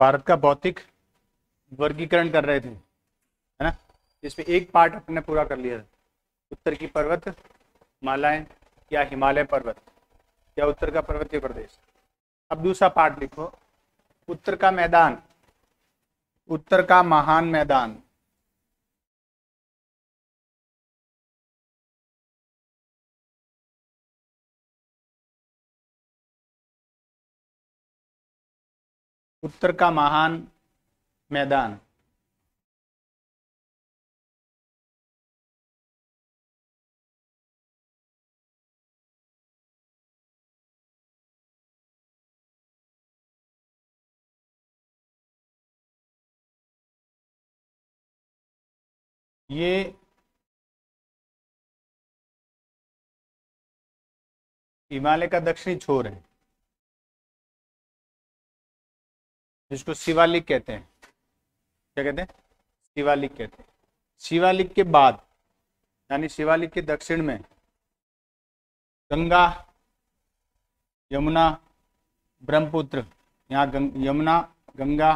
भारत का भौतिक वर्गीकरण कर रहे थे, है ना। इसमें एक पार्ट अपने पूरा कर लिया था, उत्तर की पर्वत मालाएं या हिमालय पर्वत या उत्तर का पर्वतीय प्रदेश। अब दूसरा पार्ट लिखो, उत्तर का मैदान, उत्तर का महान मैदान। उत्तर का महान मैदान। ये हिमालय का दक्षिणी छोर है, जिसको शिवालिक कहते हैं। क्या कहते हैं? शिवालिक कहते हैं। शिवालिक के बाद यानी शिवालिक के दक्षिण में गंगा, यमुना, ब्रह्मपुत्र, यहाँ यमुना, गंगा,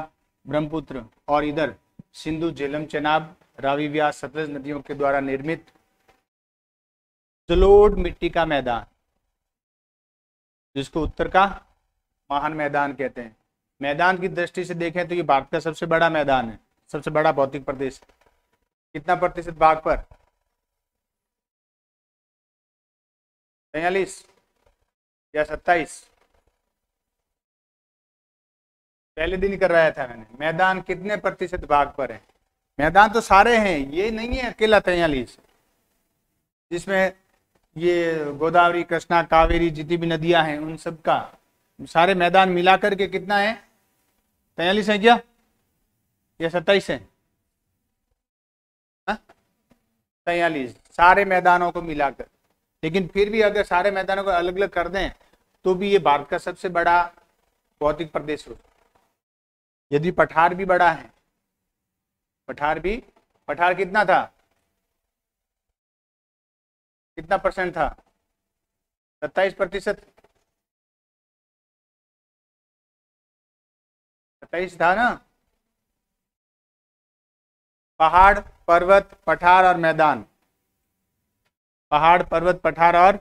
ब्रह्मपुत्र और इधर सिंधु, झेलम, चेनाब, रावी, व्यास, सतलज नदियों के द्वारा निर्मित जलोढ़ मिट्टी का मैदान, जिसको उत्तर का महान मैदान कहते हैं। मैदान की दृष्टि से देखें तो ये भारत का सबसे बड़ा मैदान है, सबसे बड़ा भौतिक प्रदेश। कितना प्रतिशत भाग पर? 43 या 27? पहले दिन ही करवाया था मैंने। मैदान कितने प्रतिशत भाग पर है? मैदान तो सारे हैं, ये नहीं है अकेला 43, जिसमें ये गोदावरी, कृष्णा, कावेरी जितनी भी नदियां हैं उन सब का सारे मैदान मिला करके कितना है? 43 है क्या या 27 है? 43 सारे मैदानों को मिलाकर। लेकिन फिर भी अगर सारे मैदानों को अलग अलग कर दें तो भी ये भारत का सबसे बड़ा भौतिक प्रदेश हो। यदि पठार भी बड़ा है, पठार कितना था? कितना परसेंट था? 27%। 27 था ना। पहाड़, पर्वत, पठार और मैदान। पहाड़, पर्वत, पठार और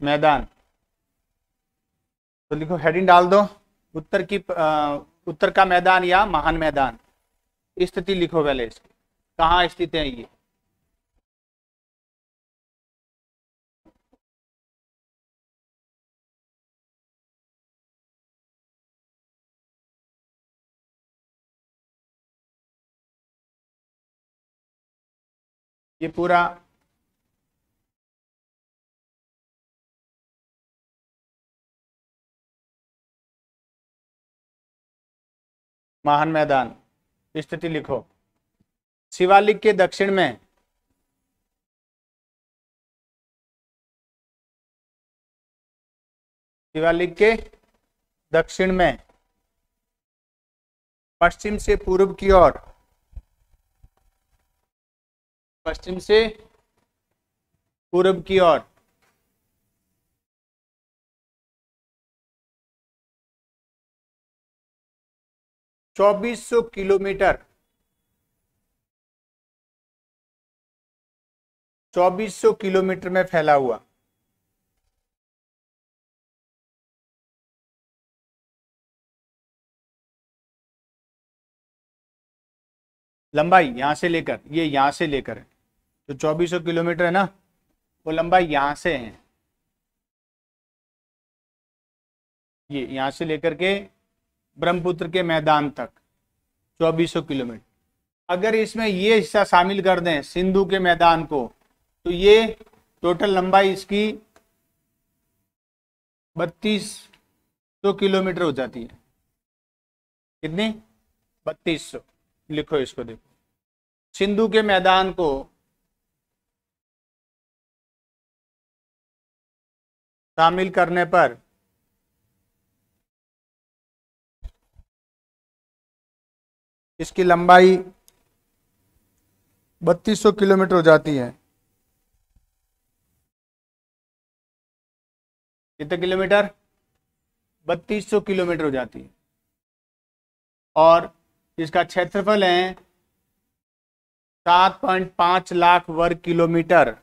मैदान। तो लिखो, हेडिंग डाल दो, उत्तर का मैदान या महान मैदान। स्थिति लिखो पहले इसकी, कहाँ स्थित है ये। ये पूरा महान मैदान। स्थिति लिखो, शिवालिक के दक्षिण में शिवालिक के दक्षिण में पश्चिम से पूर्व की ओर, पश्चिम से पूर्व की ओर 2400 किलोमीटर, 2400 किलोमीटर में फैला हुआ। लंबाई यहां से लेकर, ये यहां से लेकर जो 2400 किलोमीटर है ना, वो लंबाई यहां से है, ये यहां से लेकर के ब्रह्मपुत्र के मैदान तक 2400 किलोमीटर। अगर इसमें ये हिस्सा शामिल कर दें सिंधु के मैदान को, तो ये टोटल लंबाई इसकी 3200 किलोमीटर हो जाती है। कितनी? 3200। लिखो इसको, देखो, सिंधु के मैदान को शामिल करने पर इसकी लंबाई 3200 किलोमीटर हो जाती है। कितने किलोमीटर? 3200 किलोमीटर हो जाती है। और इसका क्षेत्रफल है 7.5 लाख वर्ग किलोमीटर।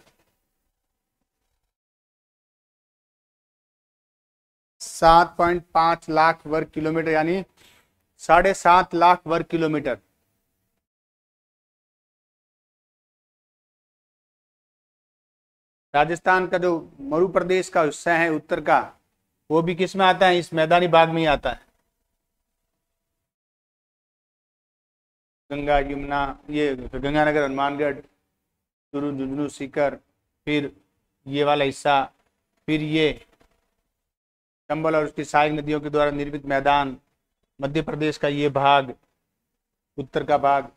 7.5 लाख वर्ग किलोमीटर यानी 7.5 लाख वर्ग किलोमीटर। राजस्थान का जो मरु प्रदेश का हिस्सा है उत्तर का, वो भी किस में आता है? इस मैदानी भाग में ही आता है। गंगा यमुना, ये गंगानगर, हनुमानगढ़, चूरू, झुंझुनू, सीकर, फिर ये वाला हिस्सा, फिर ये चंबल और उसकी सहायक नदियों के द्वारा निर्मित मैदान, मध्य प्रदेश का ये भाग, उत्तर का भाग,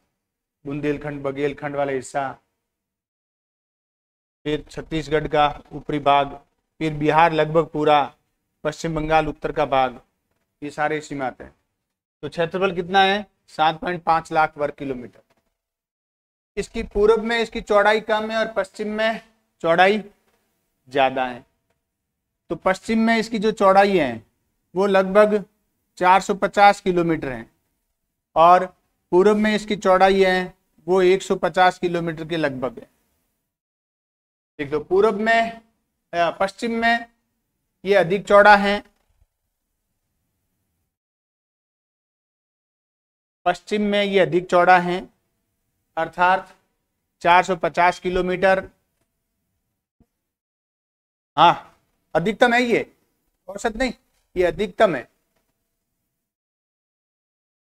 बुंदेलखंड बघेलखंड वाला हिस्सा, फिर छत्तीसगढ़ का ऊपरी भाग, फिर बिहार लगभग पूरा, पश्चिम बंगाल उत्तर का भाग, ये सारे इसी में आते हैं। तो क्षेत्रफल कितना है? 7.5 लाख वर्ग किलोमीटर। इसकी पूर्व में इसकी चौड़ाई कम है और पश्चिम में चौड़ाई ज्यादा है। तो पश्चिम में इसकी जो चौड़ाई है वो लगभग 450 किलोमीटर है और पूर्व में इसकी चौड़ाई है वो 150 किलोमीटर के लगभग है। एक तो पूर्व में, पश्चिम में ये अधिक चौड़ा है, पश्चिम में ये अधिक चौड़ा है अर्थात 450 किलोमीटर। हाँ, अधिकतम है ये, औसत नहीं, ये अधिकतम है।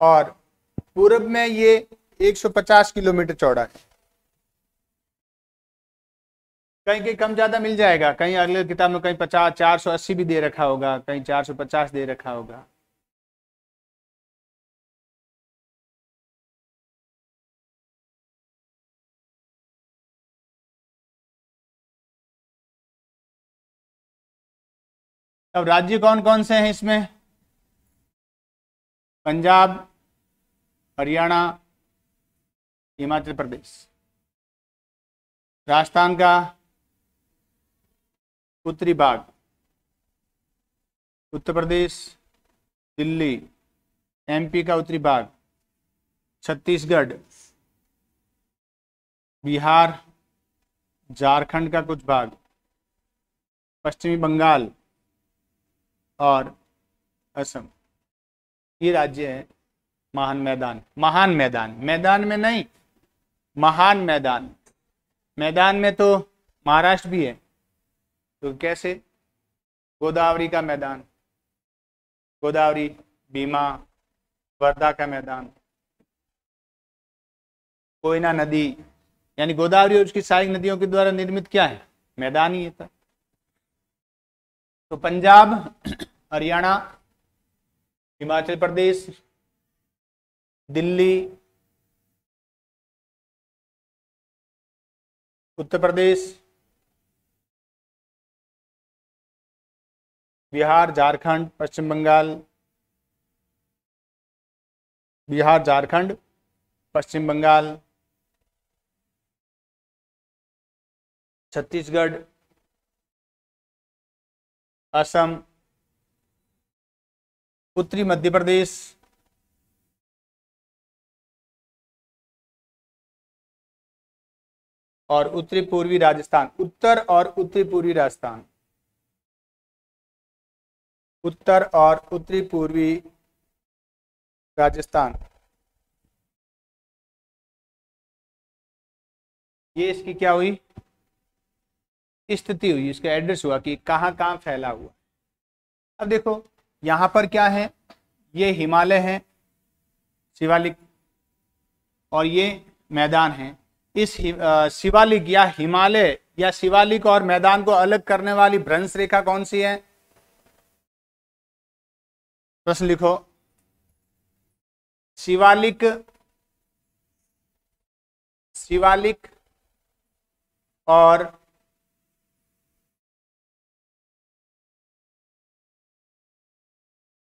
और पूर्व में ये 150 किलोमीटर चौड़ा है। कहीं कहीं कम ज्यादा मिल जाएगा, कहीं अगले किताब में कहीं 50, 480 भी दे रखा होगा, कहीं 450 दे रखा होगा। अब राज्य कौन कौन से हैं इसमें? पंजाब, हरियाणा, हिमाचल प्रदेश। राजस्थान का उत्तरी भाग, उत्तर प्रदेश, दिल्ली, एमपी का उत्तरी भाग, छत्तीसगढ़, बिहार, झारखंड का कुछ भाग, पश्चिमी बंगाल और असम, ये राज्य है। महान मैदान, महान मैदान, मैदान में नहीं, महान मैदान। मैदान में तो महाराष्ट्र भी है, तो कैसे? गोदावरी का मैदान, गोदावरी, भीमा, वर्धा का मैदान, कोयना नदी, यानी गोदावरी और उसकी सहायक नदियों के द्वारा निर्मित क्या है? मैदान ही था। तो पंजाब, हरियाणा, हिमाचल प्रदेश, दिल्ली, उत्तर प्रदेश, बिहार, झारखंड, पश्चिम बंगाल, बिहार, झारखंड, पश्चिम बंगाल, छत्तीसगढ़, असम, उत्तरी मध्य प्रदेश, और उत्तरी पूर्वी राजस्थान। उत्तर और उत्तरी पूर्वी राजस्थान, उत्तर और उत्तरी पूर्वी राजस्थान, ये इसकी क्या हुई? स्थिति हुई, इसका एड्रेस हुआ कि कहाँ कहाँ फैला हुआ। अब देखो यहाँ पर क्या है, ये हिमालय है, शिवालिक, और ये मैदान है। इस शिवालिक या हिमालय या शिवालिक और मैदान को अलग करने वाली भ्रंश रेखा कौन सी है? प्रश्न लिखो। शिवालिक, शिवालिक और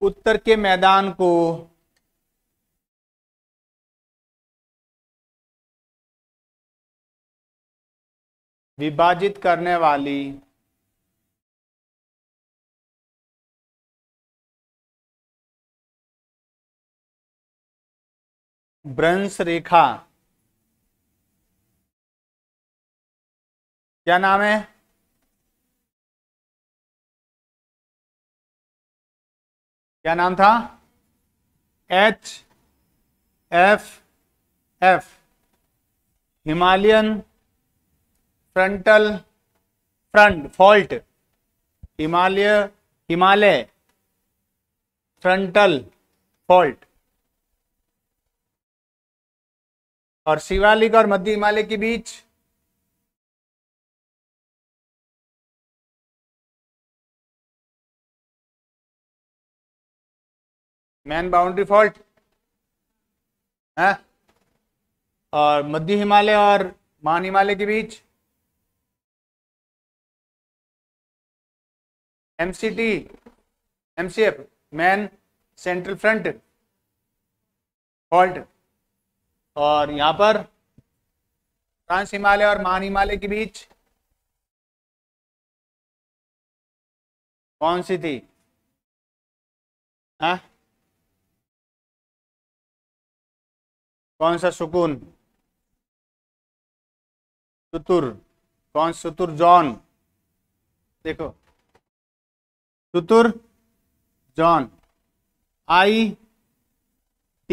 उत्तर के मैदान को विभाजित करने वाली भ्रंश रेखा, क्या नाम है? क्या नाम था? HFF, Himalayan frontal front fault, Himalaya frontal fault. और शिवालिक और मध्य हिमालय के बीच मैन बाउंड्री फॉल्ट है। और मध्य हिमालय और मान हिमालय के बीच MCT MCF, man central front fault. और यहां पर ट्रांस हिमालय और मान हिमालय के बीच कौन सी थी? हाँ, कौन सा सुकून? सुतुर, कौन सुतुर जॉन? देखो सुतुर जॉन, IT,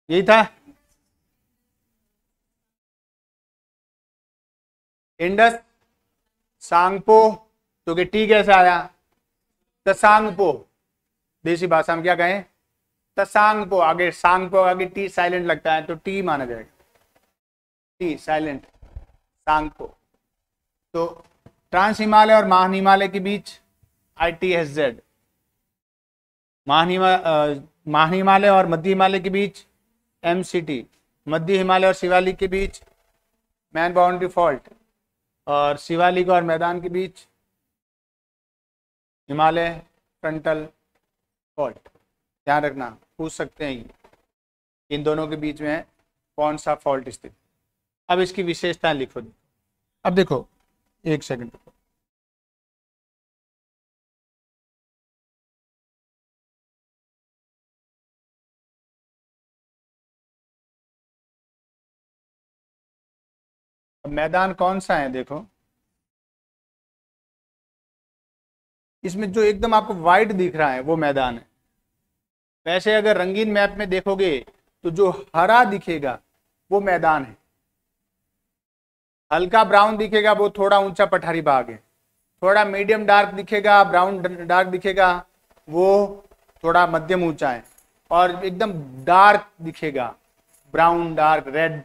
यही था। इंडस सांगपो, तो कि टी कैसे आया? तसांगपो, देसी भाषा में क्या कहें? तसांगपो, आगे सांगपो आगे टी साइलेंट लगता है तो टी माना जाएगा, टी साइलेंट, सांगपो। तो ट्रांस हिमालय और महान हिमालय के बीच ITSZ, महान हिमालय और मध्य हिमालय के बीच MCT, मध्य हिमालय और शिवालिक के बीच मैन बाउंड्री फॉल्ट, और शिवालिक और मैदान के बीच हिमालय फ्रंटल फॉल्ट। ध्यान रखना, पूछ सकते हैं इन दोनों के बीच में कौन सा फॉल्ट स्थित। अब इसकी विशेषताएं लिखो। अब देखो, एक सेकंड, अब मैदान कौन सा है? देखो इसमें जो एकदम आपको वाइट दिख रहा है वो मैदान है। वैसे अगर रंगीन मैप में देखोगे तो जो हरा दिखेगा वो मैदान है, हल्का ब्राउन दिखेगा वो थोड़ा ऊंचा पठारी भाग है, थोड़ा मीडियम डार्क दिखेगा, ब्राउन डार्क दिखेगा वो थोड़ा मध्यम ऊंचा है, और एकदम डार्क दिखेगा, ब्राउन डार्क रेड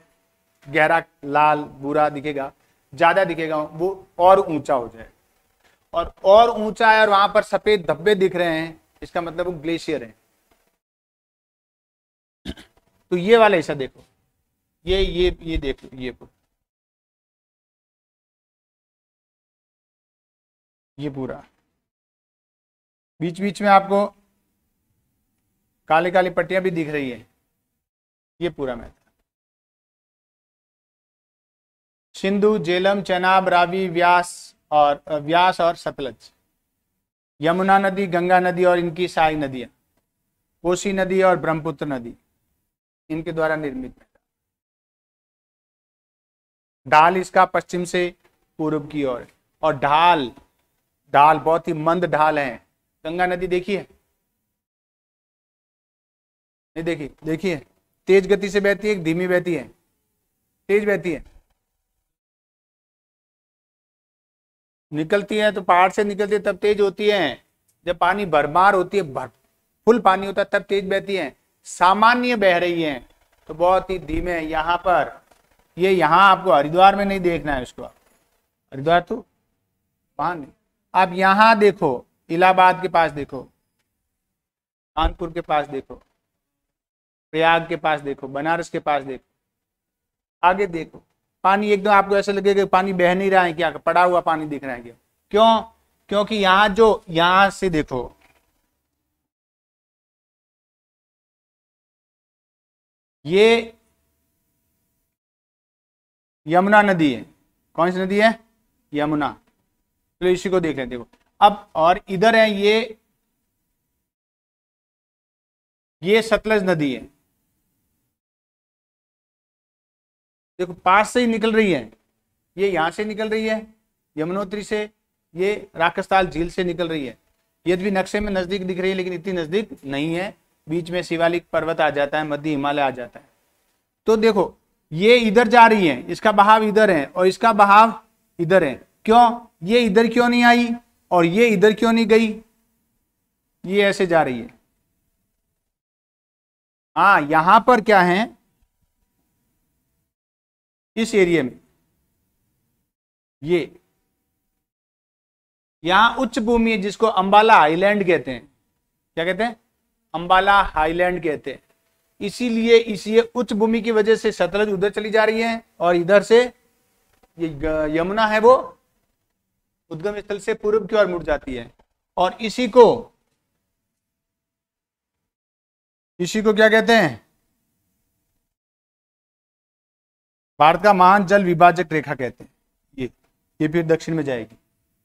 गहरा लाल भूरा दिखेगा, ज्यादा दिखेगा वो और ऊंचा हो जाए। और ऊंचा है और वहां पर सफेद धब्बे दिख रहे हैं, इसका मतलब वो ग्लेशियर है। तो ये वाला हिस्सा देखो, ये देखो, ये पूरा बीच बीच में आपको काली काली पट्टियां भी दिख रही है, ये पूरा मैदान। सिंधु, झेलम, चेनाब, रावी, व्यास और सतलज, यमुना नदी, गंगा नदी और इनकी सहायक नदियां, कोसी नदी और ब्रह्मपुत्र नदी, इनके द्वारा निर्मित मैदान। ढाल इसका पश्चिम से पूर्व की ओर, और ढाल बहुत ही मंद ढाल है। गंगा नदी देखिए, नहीं देखी? देखिए, तेज गति से बहती है, धीमी बहती है? तेज बहती है, निकलती है तो पहाड़ से निकलती है तब तेज होती है, जब पानी भरमार होती है, फुल पानी होता है तब तेज बहती है। सामान्य बह रही है तो बहुत ही धीमे। यहाँ पर ये यहाँ आपको हरिद्वार में नहीं देखना है इसको, हरिद्वार तो वहां नहीं, आप यहाँ देखो, इलाहाबाद के पास देखो, कानपुर के पास देखो, प्रयाग के पास देखो, बनारस के पास देखो, आगे देखो, पानी एकदम आपको ऐसा लगेगा पानी बह नहीं रहा है, क्या पड़ा हुआ पानी दिख रहा है क्या? क्यों? क्योंकि यहाँ जो, यहाँ से देखो, ये यमुना नदी है। कौन सी नदी है? यमुना। चलो इसी को देख लेते हैं। अब और इधर है ये सतलज नदी है, देखो पास से ही निकल रही है, ये यहां से निकल रही है यमुनोत्री से, ये राकसताल झील से निकल रही है। यद्यपि नक्शे में नजदीक दिख रही है लेकिन इतनी नजदीक नहीं है, बीच में शिवालिक पर्वत आ जाता है, मध्य हिमालय आ जाता है। तो देखो ये इधर जा रही है, इसका बहाव इधर है और इसका बहाव इधर है, क्यों? ये इधर क्यों नहीं आई और ये इधर क्यों नहीं गई? ये ऐसे जा रही है। हाँ, यहां पर क्या है, इस एरिया में ये यहां उच्च भूमि है जिसको अंबाला हाईलैंड कहते हैं। क्या कहते हैं? अंबाला हाईलैंड कहते हैं। इसीलिए इसी उच्च भूमि की वजह से सतलज उधर चली जा रही है और इधर से ये यमुना है वो उद्गम स्थल से पूर्व की ओर मुड़ जाती है। और इसी को क्या कहते हैं? भारत का महान जल विभाजक रेखा कहते हैं। ये फिर दक्षिण में जाएगी।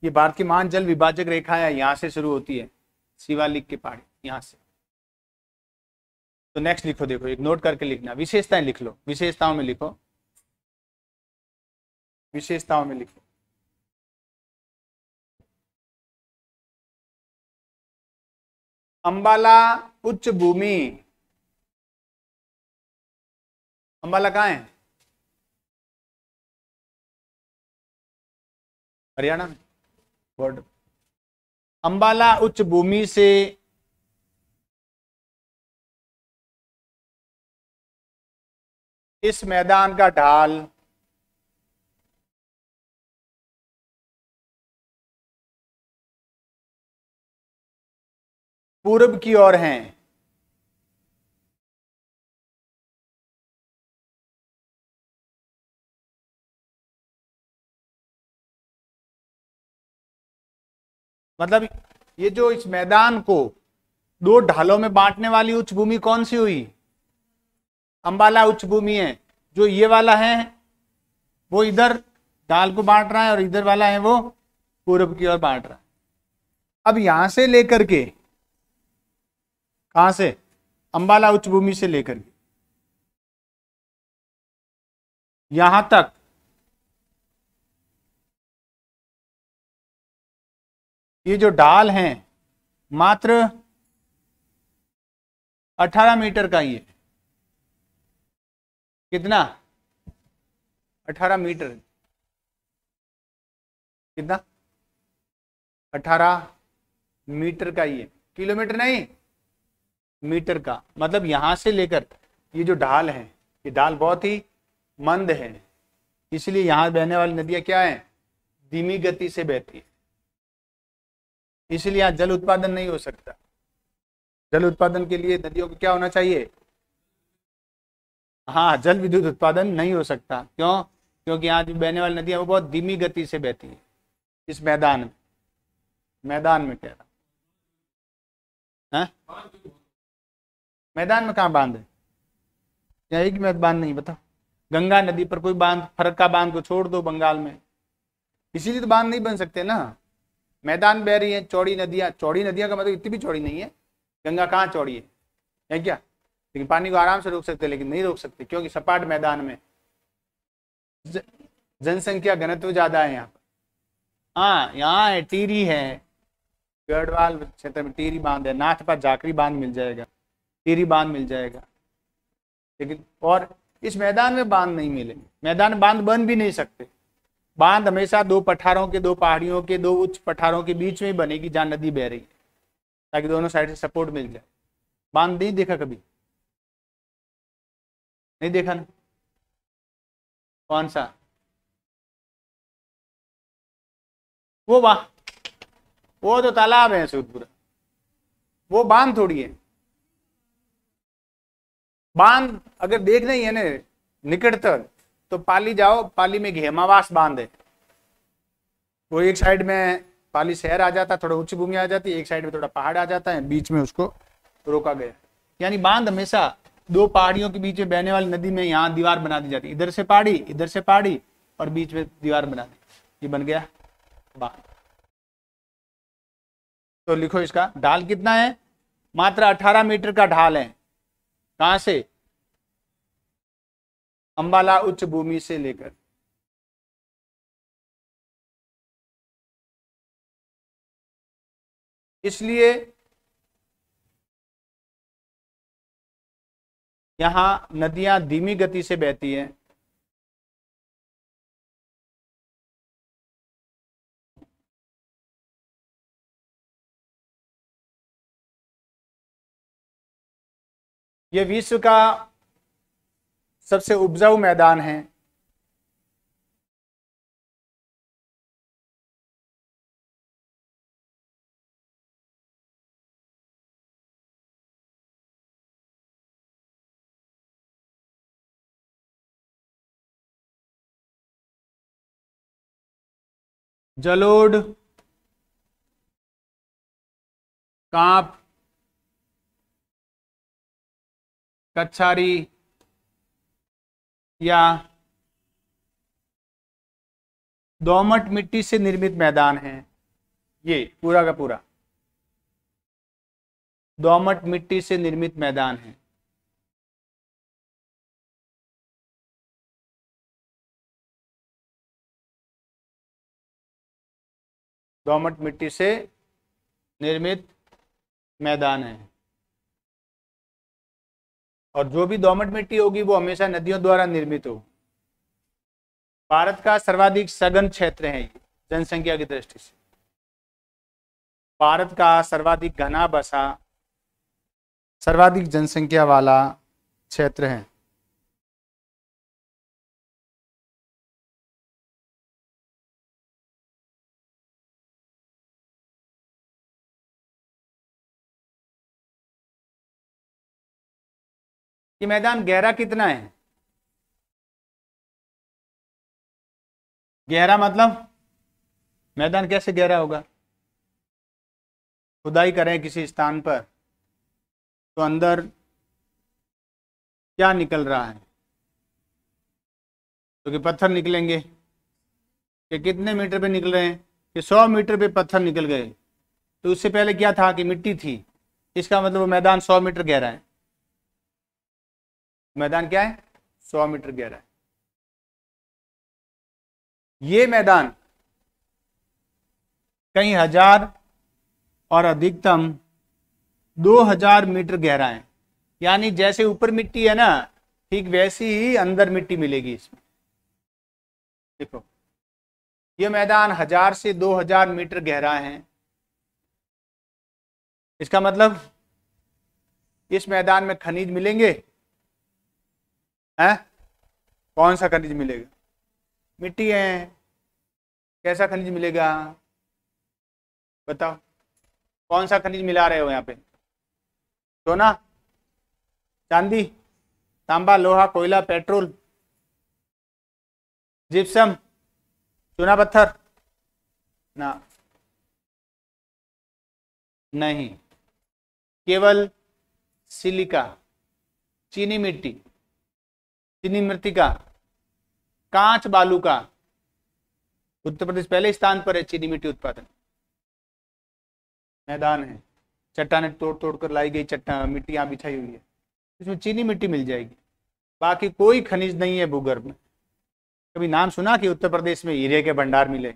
ये भारत की महान जल विभाजक रेखा है, यहां से शुरू होती है, शिवालिक की पहाड़ी यहां से। तो नेक्स्ट लिखो, देखो एक नोट करके लिखना, विशेषताएं लिख लो, विशेषताओं में लिखो, विशेषताओं में लिखो। अंबाला उच्च भूमि, अंबाला कहाँ है? हरियाणा में बॉर्डर। अंबाला उच्च भूमि से इस मैदान का ढाल पूर्व की ओर है। मतलब ये जो इस मैदान को दो ढालों में बांटने वाली उच्च भूमि कौन सी हुई? अंबाला उच्च भूमि है। जो ये वाला है वो इधर ढाल को बांट रहा है और इधर वाला है वो पूर्व की ओर बांट रहा है। अब यहां से लेकर के, कहां से? अंबाला उच्च भूमि से लेकर के यहां तक ये जो ढाल है मात्र 18 मीटर का ही है। कितना? 18 मीटर। कितना? 18 मीटर का ही है, किलोमीटर नहीं, मीटर का। मतलब यहां से लेकर ये जो ढाल है, ये ढाल बहुत ही मंद है, इसलिए यहां बहने वाली नदियां क्या है? धीमी गति से बहती है, इसलिए यहां जल उत्पादन नहीं हो सकता। जल उत्पादन के लिए नदियों को क्या होना चाहिए? हाँ, जल विद्युत उत्पादन नहीं हो सकता। क्यों? क्योंकि यहाँ जो बहने वाली नदियां वो बहुत धीमी गति से बहती है। इस मैदान में कह रहा है, मैदान में कहाँ बांध है? यहाँ एक में बांध नहीं, बताओ। गंगा नदी पर कोई बांध, फरक्का बांध को छोड़ दो बंगाल में, इसीलिए तो बांध नहीं बन सकते ना। मैदान बह रही है, चौड़ी नदियां का मतलब इतनी भी चौड़ी नहीं है। गंगा कहाँ चौड़ी है क्या? लेकिन पानी को आराम से रोक सकते, लेकिन नहीं रोक सकते क्योंकि सपाट मैदान में जनसंख्या घनत्व ज्यादा है यहाँ पर। हाँ, यहाँ है, टीरी है, गढ़वाल क्षेत्र में टीरी बांध है, नाथपा जाकरी बांध मिल जाएगा, टीरी बांध मिल जाएगा, लेकिन और इस मैदान में बांध नहीं मिलेंगे। मैदान बांध बन भी नहीं सकते। बांध हमेशा दो पठारों के, दो पहाड़ियों के, दो उच्च पठारों के बीच में ही बनेगी जहाँ नदी बह रही है, ताकि दोनों साइड से सपोर्ट मिल जाए। बांध नहीं देखा कभी? नहीं देखा ना? कौन सा? वो तो तालाब है सूदपुरा, वो बांध थोड़ी है। बांध अगर देख नहीं है ना निकटतर, तो पाली जाओ, पाली में घेमावास बांध है। वो एक साइड में पाली शहर आ जाता, थोड़ा ऊंची भूमि आ जाती है, एक साइड में थोड़ा पहाड़ आ जाता है, बीच में उसको रोका गया। यानी बांध हमेशा दो पहाड़ियों के बीच में बहने वाली नदी में यहाँ दीवार बना दी जाती है, इधर से पहाड़ी, इधर से पहाड़ी, और बीच में दीवार बना दी, ये बन गया बांध। तो लिखो इसका ढाल कितना है? मात्र 18 मीटर का ढाल है। कहां से? अंबाला उच्च भूमि से लेकर इसलिए यहां नदियां धीमी गति से बहती हैं। ये विश्व का सबसे उपजाऊ मैदान है। जलोढ़, कांप, कच्छारी या दोमट मिट्टी से निर्मित मैदान है। ये पूरा का पूरा दोमट मिट्टी से निर्मित मैदान है। दोमट मिट्टी से निर्मित मैदान है। और जो भी दोमट मिट्टी होगी वो हमेशा नदियों द्वारा निर्मित हो। भारत का सर्वाधिक सघन क्षेत्र है ये, जनसंख्या की दृष्टि से भारत का सर्वाधिक घना बसा, सर्वाधिक जनसंख्या वाला क्षेत्र है। ये मैदान गहरा कितना है? गहरा मतलब मैदान कैसे गहरा होगा? खुदाई करें किसी स्थान पर तो अंदर क्या निकल रहा है? तो कि पत्थर निकलेंगे कि कितने मीटर पे निकल रहे हैं? कि 100 मीटर पे पत्थर निकल गए। तो उससे पहले क्या था कि मिट्टी थी। इसका मतलब वो मैदान 100 मीटर गहरा है। मैदान क्या है? 100 मीटर गहरा है। ये मैदान कई हजार और अधिकतम 2000 मीटर गहरा है। यानी जैसे ऊपर मिट्टी है ना, ठीक वैसी ही अंदर मिट्टी मिलेगी इसमें। देखो ये मैदान 1000 से 2000 मीटर गहरा है। इसका मतलब इस मैदान में खनिज मिलेंगे हैं? कौन सा खनिज मिलेगा? मिट्टी है। कैसा खनिज मिलेगा बताओ? कौन सा खनिज मिला रहे हो यहाँ पे? सोना, चांदी, तांबा, लोहा, कोयला, पेट्रोल, जिप्सम, चूना पत्थर ना, नहीं, केवल सिलिका, चीनी मिट्टी, चीनी मृतिका, कांच बालू का। उत्तर प्रदेश पहले स्थान पर है चीनी मिट्टी उत्पादन। मैदान है, चट्टानें तोड़ तोड़ कर लाई गई, चट्टान मिट्टी यहाँ बिछाई हुई है, इसमें चीनी मिट्टी मिल जाएगी। बाकी कोई खनिज नहीं है भूगर्भ में। कभी नाम सुना कि उत्तर प्रदेश में हीरे के भंडार मिले?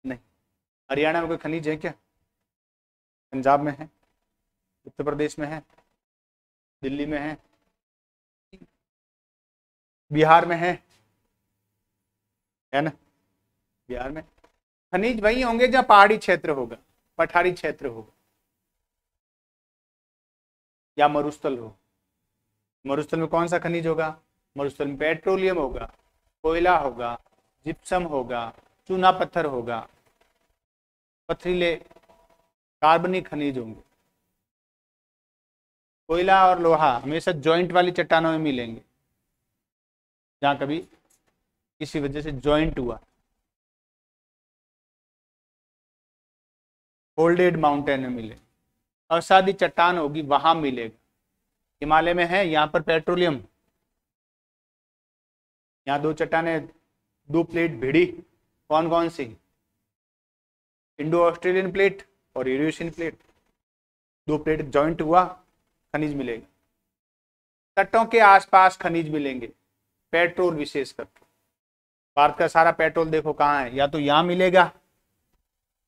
नहीं। हरियाणा में कोई खनिज है क्या? पंजाब में है, उत्तर प्रदेश में है, दिल्ली में है, बिहार में है ना? बिहार में खनिज वही होंगे जहाँ पहाड़ी क्षेत्र होगा, पठारी क्षेत्र होगा या मरुस्थल हो। मरुस्थल में कौन सा खनिज होगा? मरुस्थल में पेट्रोलियम होगा, कोयला होगा, जिप्सम होगा, चूना पत्थर होगा, पथरीले कार्बनिक खनिज होंगे। कोयला और लोहा हमेशा जॉइंट वाली चट्टानों में मिलेंगे, जहां कभी किसी वजह से जॉइंट हुआ। फोल्डेड माउंटेन में मिले, असादी चट्टान होगी वहां मिलेगा। हिमालय में है, यहाँ पर पेट्रोलियम। यहाँ दो चट्टानें, दो प्लेट भिड़ी, कौन कौन सी? इंडो ऑस्ट्रेलियन प्लेट और यूरेशियन प्लेट। दो प्लेट जॉइंट हुआ, खनिज मिलेगा। तटों के आसपास खनिज मिलेंगे, पेट्रोल विशेषकर। भारत का सारा पेट्रोल देखो कहाँ है, या तो यहाँ मिलेगा,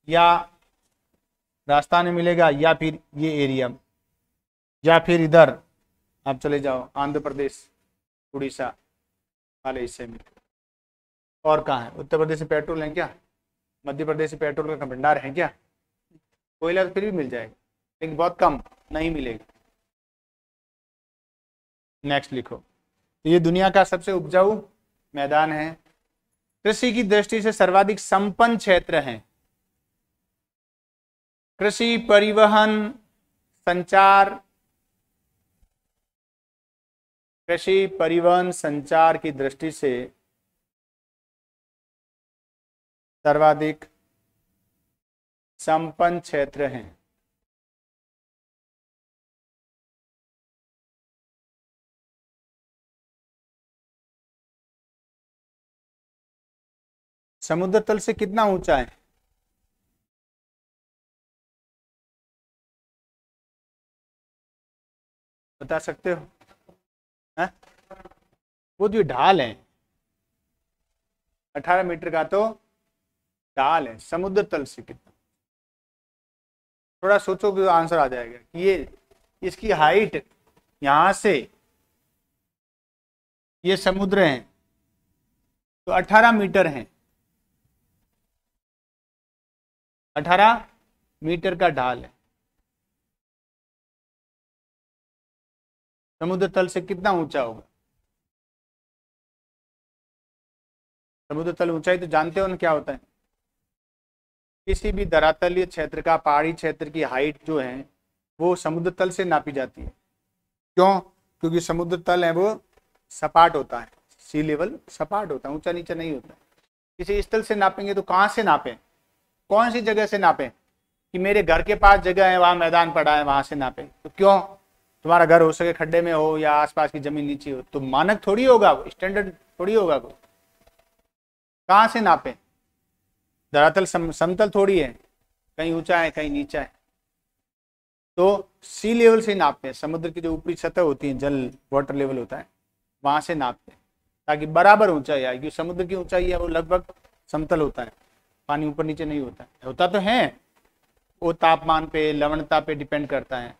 या राजस्थान में मिलेगा, या फिर ये एरिया, या फिर इधर आप चले जाओ आंध्र प्रदेश, उड़ीसा वाले हिस्से में। और कहाँ है? उत्तर प्रदेश में पेट्रोल है क्या? मध्य प्रदेश में पेट्रोल का भंडार है क्या? कोयला तो फिर भी मिल जाएगा, लेकिन बहुत कम, नहीं मिलेगा। नेक्स्ट लिखो। तो ये दुनिया का सबसे उपजाऊ मैदान है। कृषि की दृष्टि से सर्वाधिक संपन्न क्षेत्र है। कृषि, परिवहन, संचार, कृषि, परिवहन, संचार की दृष्टि से सर्वाधिक संपन्न क्षेत्र हैं। समुद्र तल से कितना ऊंचा है? बता सकते हो? है? वो जो ढाल है 18 मीटर का, तो ढाल है। समुद्र तल से कितना? थोड़ा सोचो भी आंसर आ जाएगा कि ये इसकी हाइट यहां से, ये समुद्र है तो 18 मीटर है, 18 मीटर का ढाल है। समुद्र तल से कितना ऊंचा होगा? समुद्र तल ऊंचाई तो जानते हो ना क्या होता है? किसी भी धरातलीय क्षेत्र का, पहाड़ी क्षेत्र की हाइट जो है वो समुद्र तल से नापी जाती है। क्यों? क्योंकि समुद्र तल है वो सपाट होता है, सी लेवल सपाट होता है, ऊंचा नीचा नहीं होता है। किसी स्थल से नापेंगे तो कहाँ से नापें, कौन सी जगह से नापें? कि मेरे घर के पास जगह है, वहां मैदान पड़ा है, वहां से नापें। तो क्यों? तुम्हारा घर हो सके खड्डे में हो या आसपास की जमीन नीचे हो, तो मानक थोड़ी होगा, स्टैंडर्ड थोड़ी होगा वो। कहाँ से नापें? धरातल समतल थोड़ी है, कहीं ऊंचा है कहीं नीचा है। तो सी लेवल से नापते हैं, समुद्र की जो ऊपरी सतह होती है, जल वाटर लेवल होता है, वहां से नापते हैं ताकि बराबर ऊंचाई आए। क्योंकि समुद्र की ऊंचाई है वो लगभग समतल होता है, पानी ऊपर नीचे नहीं होता है। होता तो है, वो तापमान पे, लवणता पे डिपेंड करता है,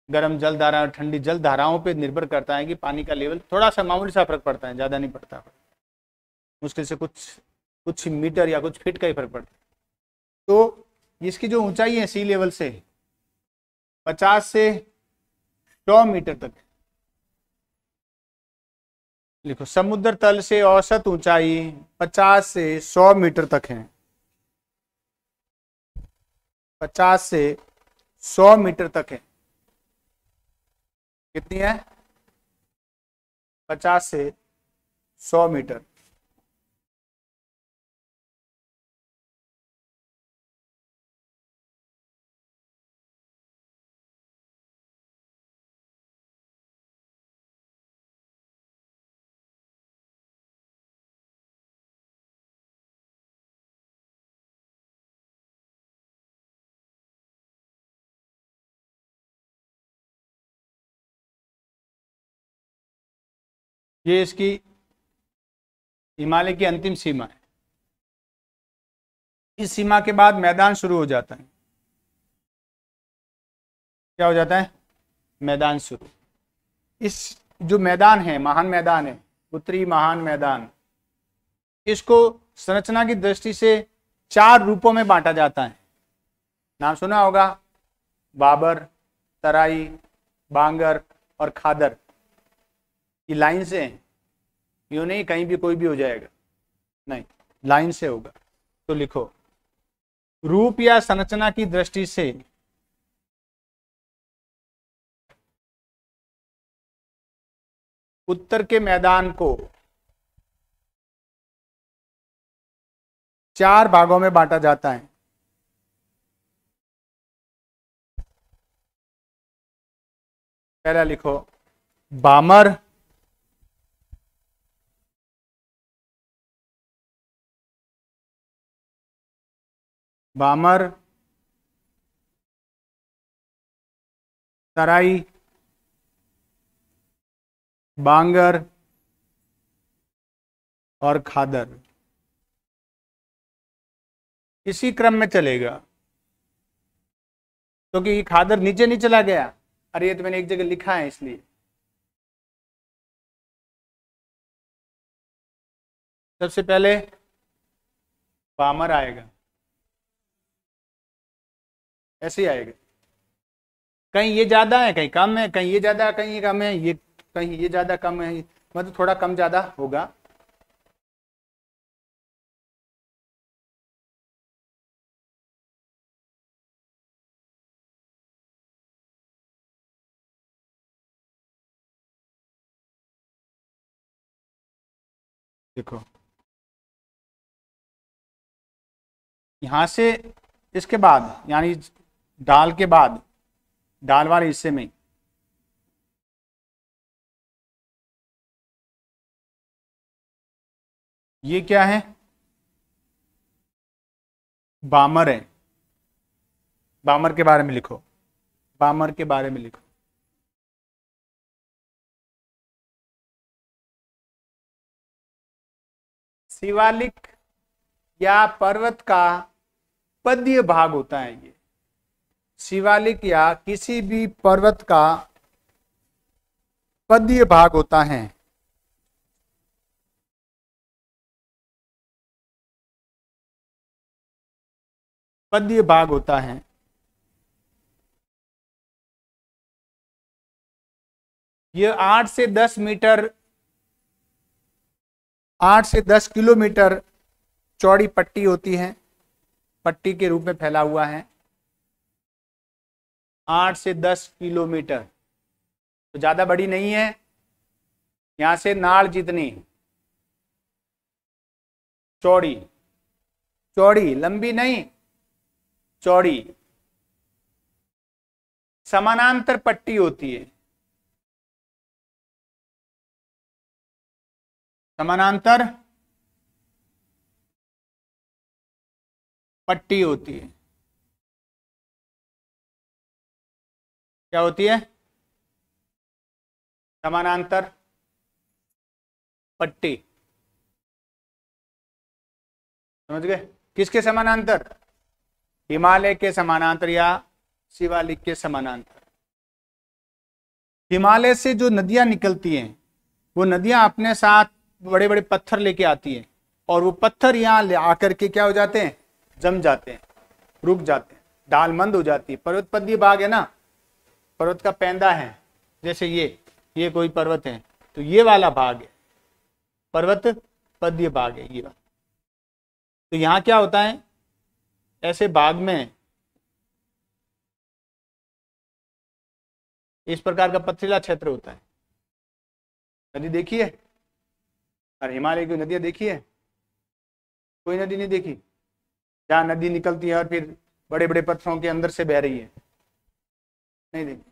गर्म जल धारा और ठंडी जल धाराओं पे निर्भर करता है कि पानी का लेवल थोड़ा सा मामूली सा फर्क पड़ता है, ज्यादा नहीं पड़ता, मुश्किल से कुछ मीटर या कुछ फीट का ही फर्क पड़ता है। तो इसकी जो ऊंचाई है सी लेवल से 50 से 100 मीटर तक। लिखो, समुद्र तल से औसत ऊंचाई 50 से 100 मीटर तक है। 50 से 100 मीटर तक है। कितनी है? 50 से 100 मीटर। ये इसकी हिमालय की अंतिम सीमा है। इस सीमा के बाद मैदान शुरू हो जाता है। क्या हो जाता है? मैदान शुरू। इस जो मैदान है, महान मैदान है, उत्तरी महान मैदान, इसको संरचना की दृष्टि से 4 रूपों में बांटा जाता है। नाम सुना होगा, बाबर, तराई, बांगर और खादर। ये लाइन से है, यूं नहीं कहीं भी कोई भी हो जाएगा, नहीं, लाइन से होगा। तो लिखो, रूप या संरचना की दृष्टि से उत्तर के मैदान को 4 भागों में बांटा जाता है। पहला लिखो, बामर, बामर, तराई बांगर और खादर, इसी क्रम में चलेगा, क्योंकि ये खादर नीचे नहीं चला गया। अरे ये तो मैंने एक जगह लिखा है इसलिए। सबसे पहले बामर आएगा, ऐसे ही आएगा। कहीं ये ज्यादा है, कहीं कम है, कहीं ये ज्यादा, कहीं ये कम है, ये कहीं ये ज्यादा कम है, मतलब थोड़ा कम ज्यादा होगा। देखो यहां से इसके बाद, यानी डाल के बाद, डाल वाले हिस्से में ये क्या है, बामर है। बामर के बारे में लिखो, बामर के बारे में लिखो। शिवालिक या पर्वत का पद्य भाग होता है ये। शिवालिक या किसी भी पर्वत का पद्य भाग होता है। पद्य भाग होता है। ये 8 से 10 मीटर, 8 से 10 किलोमीटर चौड़ी पट्टी होती है, पट्टी के रूप में फैला हुआ है। 8 से 10 किलोमीटर, तो ज्यादा बड़ी नहीं है। यहां से नाड़ जितनी चौड़ी, चौड़ी लंबी नहीं, चौड़ी समानांतर पट्टी होती है। समानांतर पट्टी होती है। क्या होती है? समानांतर पट्टी। समझ गए? किसके समानांतर? हिमालय के समानांतर या शिवालिक के समानांतर। हिमालय से जो नदियां निकलती हैं, वो नदियां अपने साथ बड़े बड़े पत्थर लेके आती हैं, और वो पत्थर यहाँ ले आकर के क्या हो जाते हैं, जम जाते हैं, रुक जाते हैं, ढालमंद हो जाती है। पर्वत पद्य भाग है ना, पर्वत का पैंदा है, जैसे ये कोई पर्वत है, तो ये वाला भाग है पर्वत पद्य भाग है, ये वाला। तो यहाँ क्या होता है, ऐसे भाग में इस प्रकार का पथरीला क्षेत्र होता है। नदी देखी है? और हिमालय की नदियां देखी है? कोई नदी नहीं देखी जहाँ नदी निकलती है और फिर बड़े बड़े पत्थरों के अंदर से बह रही है? नहीं देखी।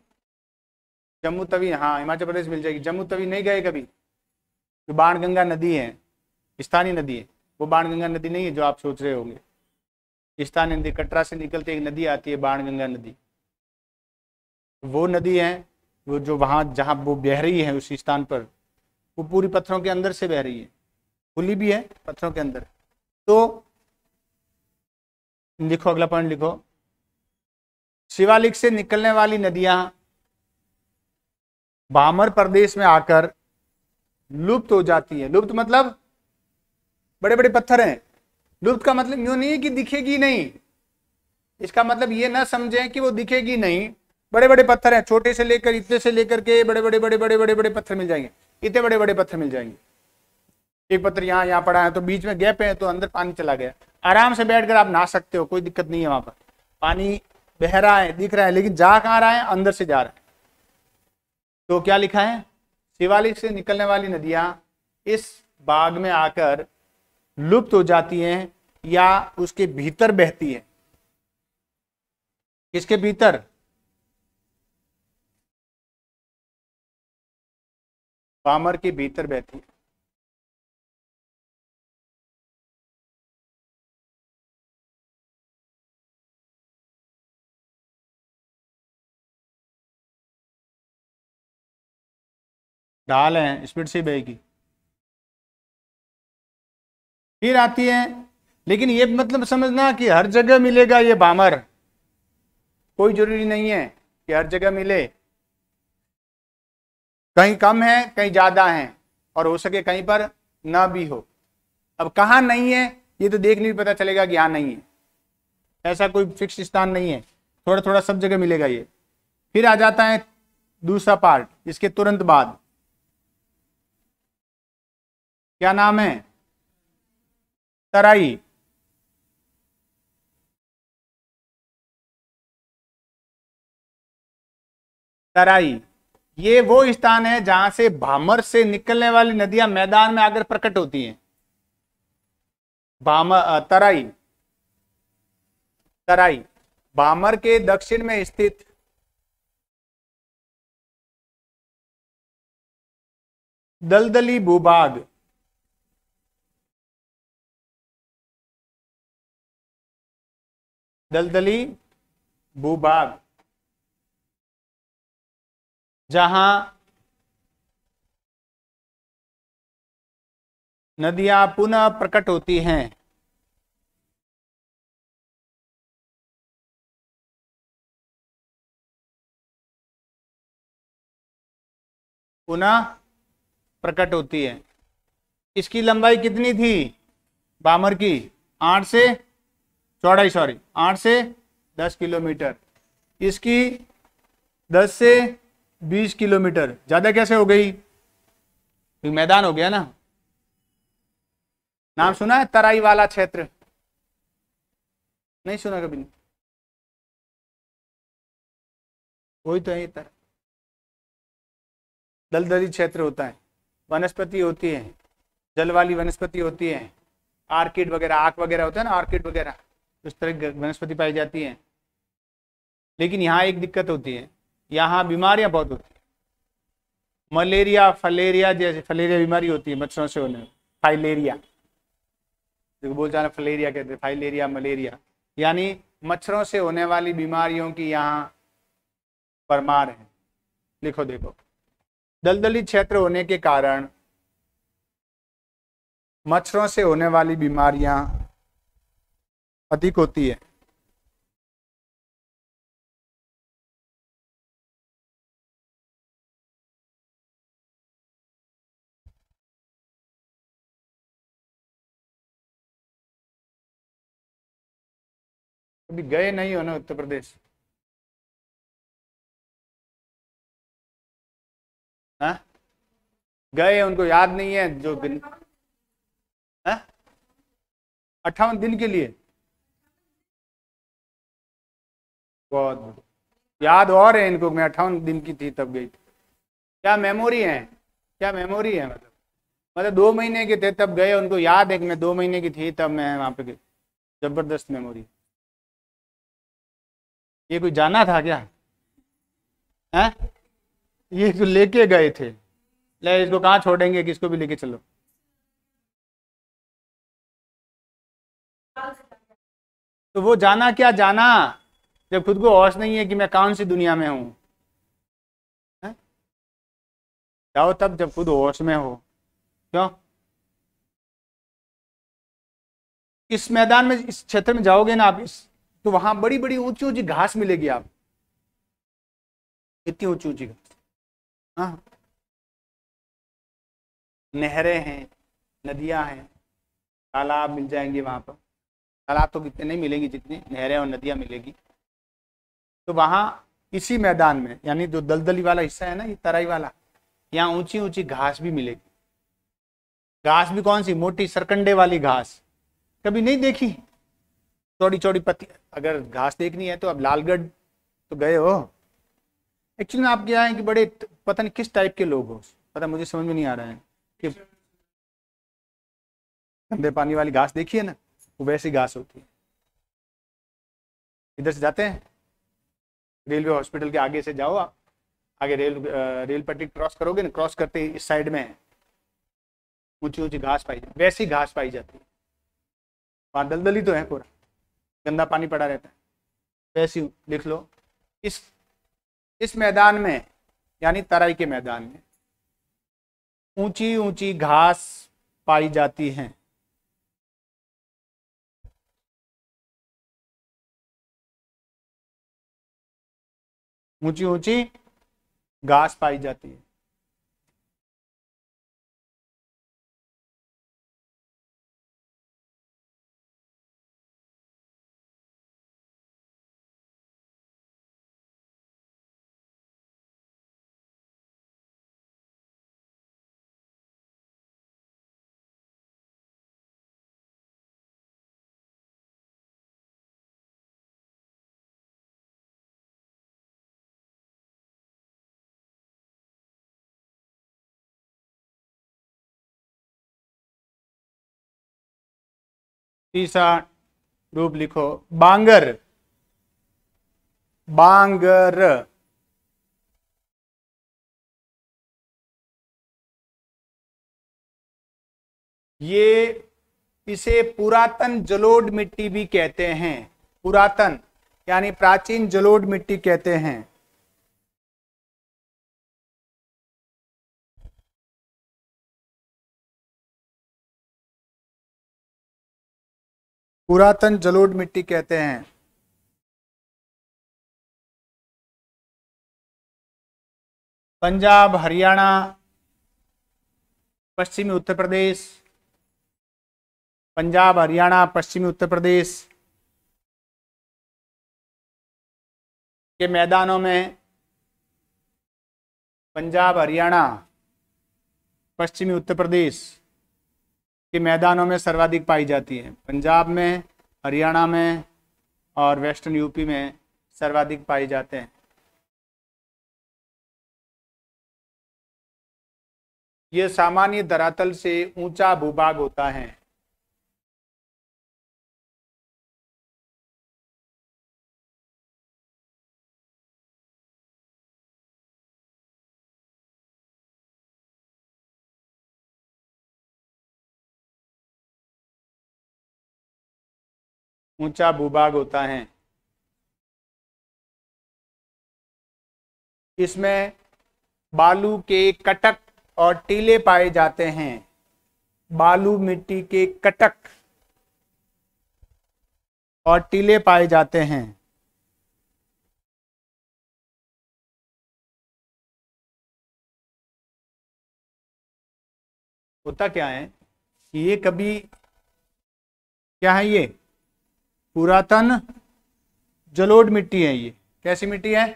जम्मू तवी, हाँ हिमाचल प्रदेश मिल जाएगी। जम्मू तवी नहीं गए कभी? जो बाणगंगा नदी है, स्थानीय नदी है, वो बाणगंगा नदी नहीं है जो आप सोच रहे होंगे। स्थानीय नदी, कटरा से निकलती एक नदी आती है बाणगंगा नदी, वो नदी है। वो जो वहां जहां वो बह रही है उस स्थान पर, वो पूरी पत्थरों के अंदर से बह रही है, खुली भी है पत्थरों के अंदर। तो लिखो, अगला पॉइंट लिखो। शिवालिक से निकलने वाली नदियां बामर प्रदेश में आकर लुप्त हो जाती है। लुप्त मतलब बड़े बड़े पत्थर हैं। लुप्त का मतलब यूं नहीं है कि दिखेगी नहीं, इसका मतलब ये ना समझें कि वो दिखेगी नहीं। बड़े बड़े पत्थर हैं, छोटे से लेकर, इतने से लेकर के बड़े बड़े बड़े बड़े बड़े बड़े पत्थर मिल जाएंगे। इतने बड़े बड़े पत्थर मिल जाएंगे। एक पत्थर यहाँ पड़ा है तो बीच में गैप है, तो अंदर पानी चला गया। आराम से बैठकर आप नहा सकते हो, कोई दिक्कत नहीं है। वहां पर पानी बह रहा है, दिख रहा है, लेकिन जा कहाँ रहा है, अंदर से जा रहा है। तो क्या लिखा है, शिवालिक से निकलने वाली नदियां इस बाग में आकर लुप्त हो जाती हैं या उसके भीतर बहती है। किसके भीतर? बामर के भीतर बहती है। ढाल है, स्पीड से बहेगी। फिर आती है, लेकिन ये मतलब समझना कि हर जगह मिलेगा ये भामर, कोई जरूरी नहीं है कि हर जगह मिले। कहीं कम है, कहीं ज्यादा है, और हो सके कहीं पर ना भी हो। अब कहाँ नहीं है ये तो देखने भी पता चलेगा कि यहाँ नहीं है, ऐसा कोई फिक्स स्थान नहीं है, थोड़ा थोड़ा सब जगह मिलेगा ये। फिर आ जाता है दूसरा पार्ट इसके तुरंत बाद, क्या नाम है? तराई। तराई ये वो स्थान है जहां से भामर से निकलने वाली नदियां मैदान में आकर प्रकट होती हैं। तराई, तराई भामर के दक्षिण में स्थित दलदली भूभाग, दलदली भूभाग जहां नदियां पुनः प्रकट होती हैं। पुनः प्रकट होती है। इसकी लंबाई कितनी थी भामर की? 8 से चौड़ाई, सॉरी 8 से 10 किलोमीटर। इसकी 10 से 20 किलोमीटर। ज्यादा कैसे हो गई? मैदान हो गया ना। नाम सुना है तराई वाला क्षेत्र? नहीं सुना कभी? नहीं, वही तो है ये तरह दलदली क्षेत्र होता है। वनस्पति होती है, जल वाली वनस्पति होती है, आर्किड वगैरह, आक वगैरह होता है ना, आर्किड वगैरह, उस तरह की वनस्पति पाई जाती है। लेकिन यहाँ एक दिक्कत होती है, यहाँ बीमारियां बहुत होती है। मलेरिया, फलेरिया, जैसे फलेरिया बीमारी होती है मच्छरों से होने, फाइलेरिया, जो बोल जाना फलेरिया कहते हैं, फाइलेरिया, मलेरिया, यानी मच्छरों से होने वाली बीमारियों की यहाँ परमार है। लिखो देखो, दलदली क्षेत्र होने के कारण मच्छरों से होने वाली बीमारियां अधिक होती है। कभी गए नहीं हो ना उत्तर प्रदेश? हाँ, गए, उनको याद नहीं है जो दिन। 58 दिन के लिए बहुत याद और है इनको। मैं 58 दिन की थी तब गई थी। क्या मेमोरी है, क्या मेमोरी है, मतलब 2 महीने के थे तब गए, उनको याद है कि मैं 2 महीने की थी तब मैं वहां पे गई। जबरदस्त मेमोरी। ये कोई जाना था क्या? है, ये तो लेके गए थे, ले इसको कहाँ छोड़ेंगे, किसको भी लेके चलो। तो वो जाना क्या जाना, जब खुद को होश नहीं है कि मैं कौन सी दुनिया में हूं। जाओ तब जब खुद होश में हो। क्यों? इस मैदान में, इस क्षेत्र में जाओगे ना आप, तो वहां बड़ी बड़ी ऊंची ऊंची घास मिलेगी आप, इतनी ऊंची ऊंची घास। हाँ, नहरें हैं, नदियां हैं, तालाब मिल जाएंगे वहां पर। तालाब तो कितने नहीं मिलेंगी जितनी नहरें और नदियां मिलेगी। तो वहां इसी मैदान में, यानी जो दलदली वाला हिस्सा है ना, ये तराई वाला, यहाँ ऊंची ऊंची घास भी मिलेगी। घास भी कौन सी? मोटी सरकंडे वाली घास, कभी नहीं देखी? चौड़ी चौड़ी पत्ती। अगर घास देखनी है तो अब लालगढ़ तो गए हो। एक्चुअली में आप क्या है कि बड़े पता नहीं किस टाइप के लोग हो, पता मुझे समझ में नहीं आ रहा है कि गंदे पानी वाली घास देखी है ना, वो वैसी घास होती है। इधर से जाते हैं, रेलवे हॉस्पिटल के आगे से जाओ आप, आगे रेल पट्टी क्रॉस करोगे ना, क्रॉस करते ही इस साइड में ऊंची ऊंची घास पाई जाती, वैसी घास पाई जाती है। वहाँ दलदली तो है, पूरा गंदा पानी पड़ा रहता है, वैसी लिख लो। इस मैदान में, यानी तराई के मैदान में, ऊंची ऊंची घास पाई जाती हैं। ऊंची ऊंची घास पाई जाती है। तीसरा रूप लिखो, बांगर। बांगर। ये इसे पुरातन जलोढ़ मिट्टी भी कहते हैं। पुरातन यानी प्राचीन जलोढ़ मिट्टी कहते हैं। पुरातन जलोढ़ मिट्टी कहते हैं। पंजाब, हरियाणा, पश्चिमी उत्तर प्रदेश, पंजाब, हरियाणा, पश्चिमी उत्तर प्रदेश के मैदानों में, पंजाब, हरियाणा, पश्चिमी उत्तर प्रदेश के मैदानों में सर्वाधिक पाई जाती है। पंजाब में, हरियाणा में और वेस्टर्न यूपी में सर्वाधिक पाए जाते हैं। यह सामान्य धरातल से ऊंचा भूभाग होता है। ऊंचा भूभाग होता है। इसमें बालू के कटक और टीले पाए जाते हैं। बालू मिट्टी के कटक और टीले पाए जाते हैं। होता क्या है कि ये कभी क्या है, ये पुरातन जलोढ़ मिट्टी है। ये कैसी मिट्टी है?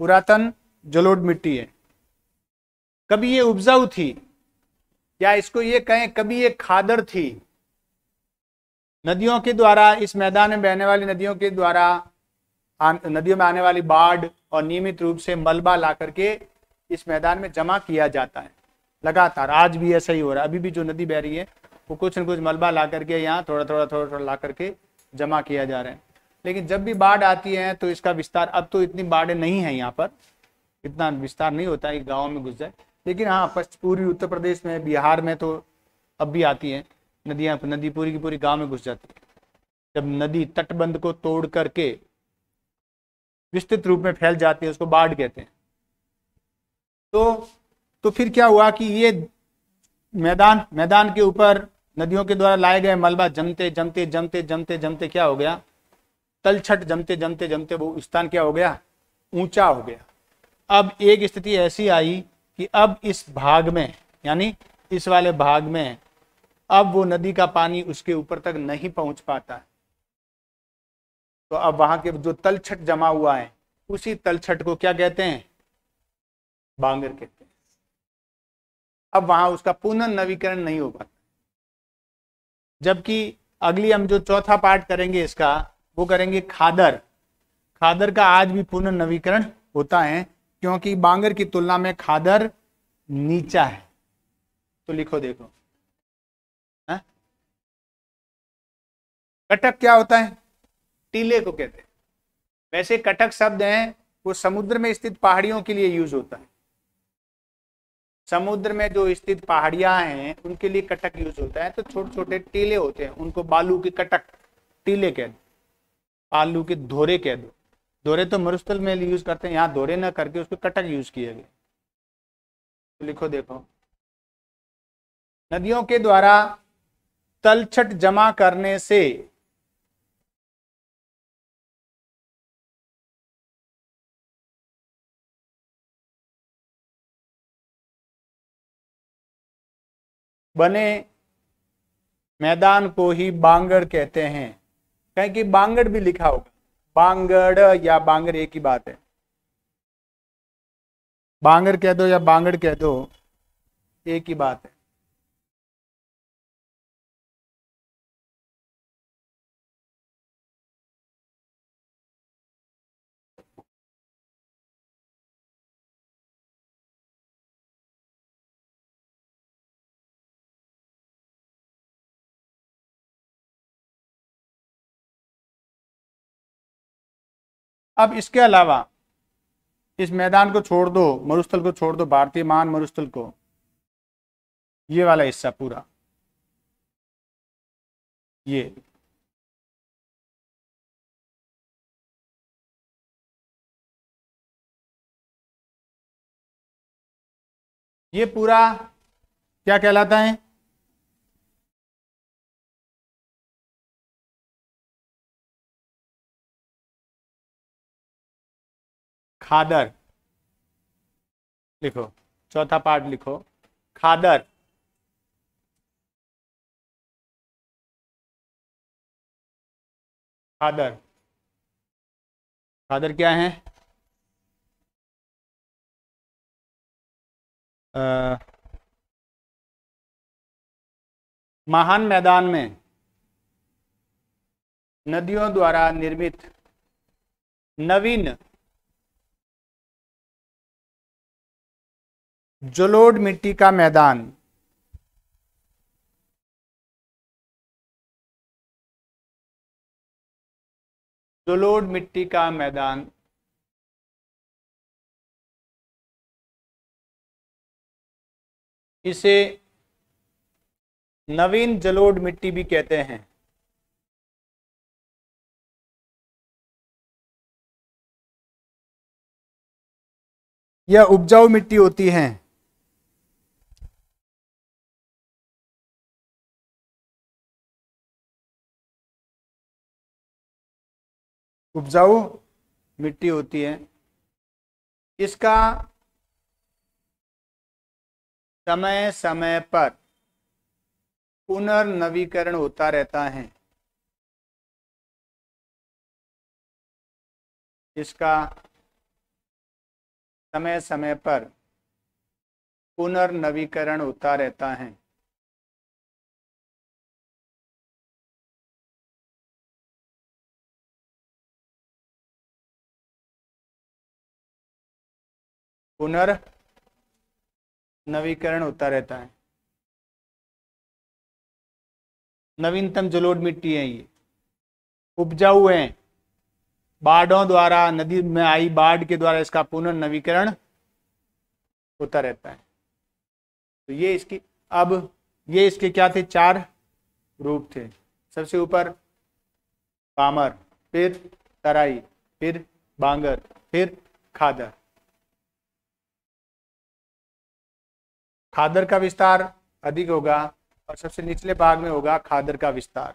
पुरातन जलोढ़ मिट्टी है। कभी ये उपजाऊ थी, या इसको ये कहें कभी ये खादर थी। नदियों के द्वारा, इस मैदान में बहने वाली नदियों के द्वारा, नदियों में आने वाली बाढ़ और नियमित रूप से मलबा ला करके इस मैदान में जमा किया जाता है लगातार। आज भी ऐसा ही हो रहा है। अभी भी जो नदी बह रही है वो कुछ न कुछ मलबा ला करके यहाँ थोड़ा थोड़ा ला करके जमा किया जा रहा है। लेकिन जब भी बाढ़ आती है तो इसका विस्तार, अब तो इतनी बाढ़ नहीं है यहाँ पर, इतना विस्तार नहीं होता है कि गाँव में घुस जाए। लेकिन हाँ, पूर्वी उत्तर प्रदेश में, बिहार में तो अब भी आती है नदियाँ। नदी पूरी की पूरी गांव में घुस जाती है। जब नदी तटबंध को तोड़ करके विस्तृत रूप में फैल जाती है, उसको बाढ़ कहते हैं। तो फिर क्या हुआ कि ये मैदान के ऊपर नदियों के द्वारा लाए गए मलबा जमते जमते जमते जमते जमते क्या हो गया, तलछट जमते जमते जमते वो स्थान क्या हो गया, ऊंचा हो गया। अब एक स्थिति ऐसी आई कि अब इस भाग में, यानी इस वाले भाग में, अब वो नदी का पानी उसके ऊपर तक नहीं पहुंच पाता है। तो अब वहां के जो तलछट जमा हुआ है, उसी तलछट को क्या कहते हैं, बांगर कहते हैं। अब वहां उसका पुनर्नवीकरण नहीं हो पाता। जबकि अगली हम जो चौथा पार्ट करेंगे इसका, वो करेंगे खादर। खादर का आज भी पुनर्नवीकरण होता है, क्योंकि बांगर की तुलना में खादर नीचा है। तो लिखो देखो, है? कटक क्या होता है? टीले को कहते हैं। वैसे कटक शब्द है वो समुद्र में स्थित पहाड़ियों के लिए यूज होता है। समुद्र में जो स्थित पहाड़ियां हैं उनके लिए कटक यूज होता है। तो छोटे छोटे टीले होते हैं, उनको बालू के कटक, टीले कह दो, बालू के धोरे कह दो। धोरे तो मरुस्थल में यूज करते हैं, यहाँ धोरे ना करके उसको कटक यूज किया गया। तो लिखो देखो, नदियों के द्वारा तलछट जमा करने से बने मैदान को ही बांगड़ कहते हैं। कहीं कि बांगड़ भी लिखा होगा, बांगड़ या बांगड़ एक ही बात है, बांगड़ कह दो या बांगड़ कह दो एक ही बात है। अब इसके अलावा इस मैदान को छोड़ दो, मरुस्थल को छोड़ दो, भारतीय महान मरुस्थल को, ये वाला हिस्सा पूरा, ये पूरा क्या कहलाता है? खादर। लिखो, चौथा पार्ट लिखो, खादर। खादर, खादर क्या है? महान मैदान में नदियों द्वारा निर्मित नवीन जलोढ़ मिट्टी का मैदान। जलोढ़ मिट्टी का मैदान इसे नवीन जलोढ़ मिट्टी भी कहते हैं। यह उपजाऊ मिट्टी होती है। उपजाऊ मिट्टी होती है। इसका समय समय पर पुनर्नवीकरण होता रहता है। इसका समय समय पर पुनर्नवीकरण होता रहता है। पुनर्नवीकरण होता रहता है। नवीनतम जलोढ़ मिट्टी है, ये उपजाऊ है। बाढ़ों द्वारा, नदी में आई बाढ़ के द्वारा इसका पुनर्नवीकरण होता रहता है। तो ये इसकी, अब ये इसके क्या थे? 4 रूप थे। सबसे ऊपर पामर, फिर तराई, फिर बांगर, फिर खादर। खादर का विस्तार अधिक होगा और सबसे निचले भाग में होगा खादर का विस्तार।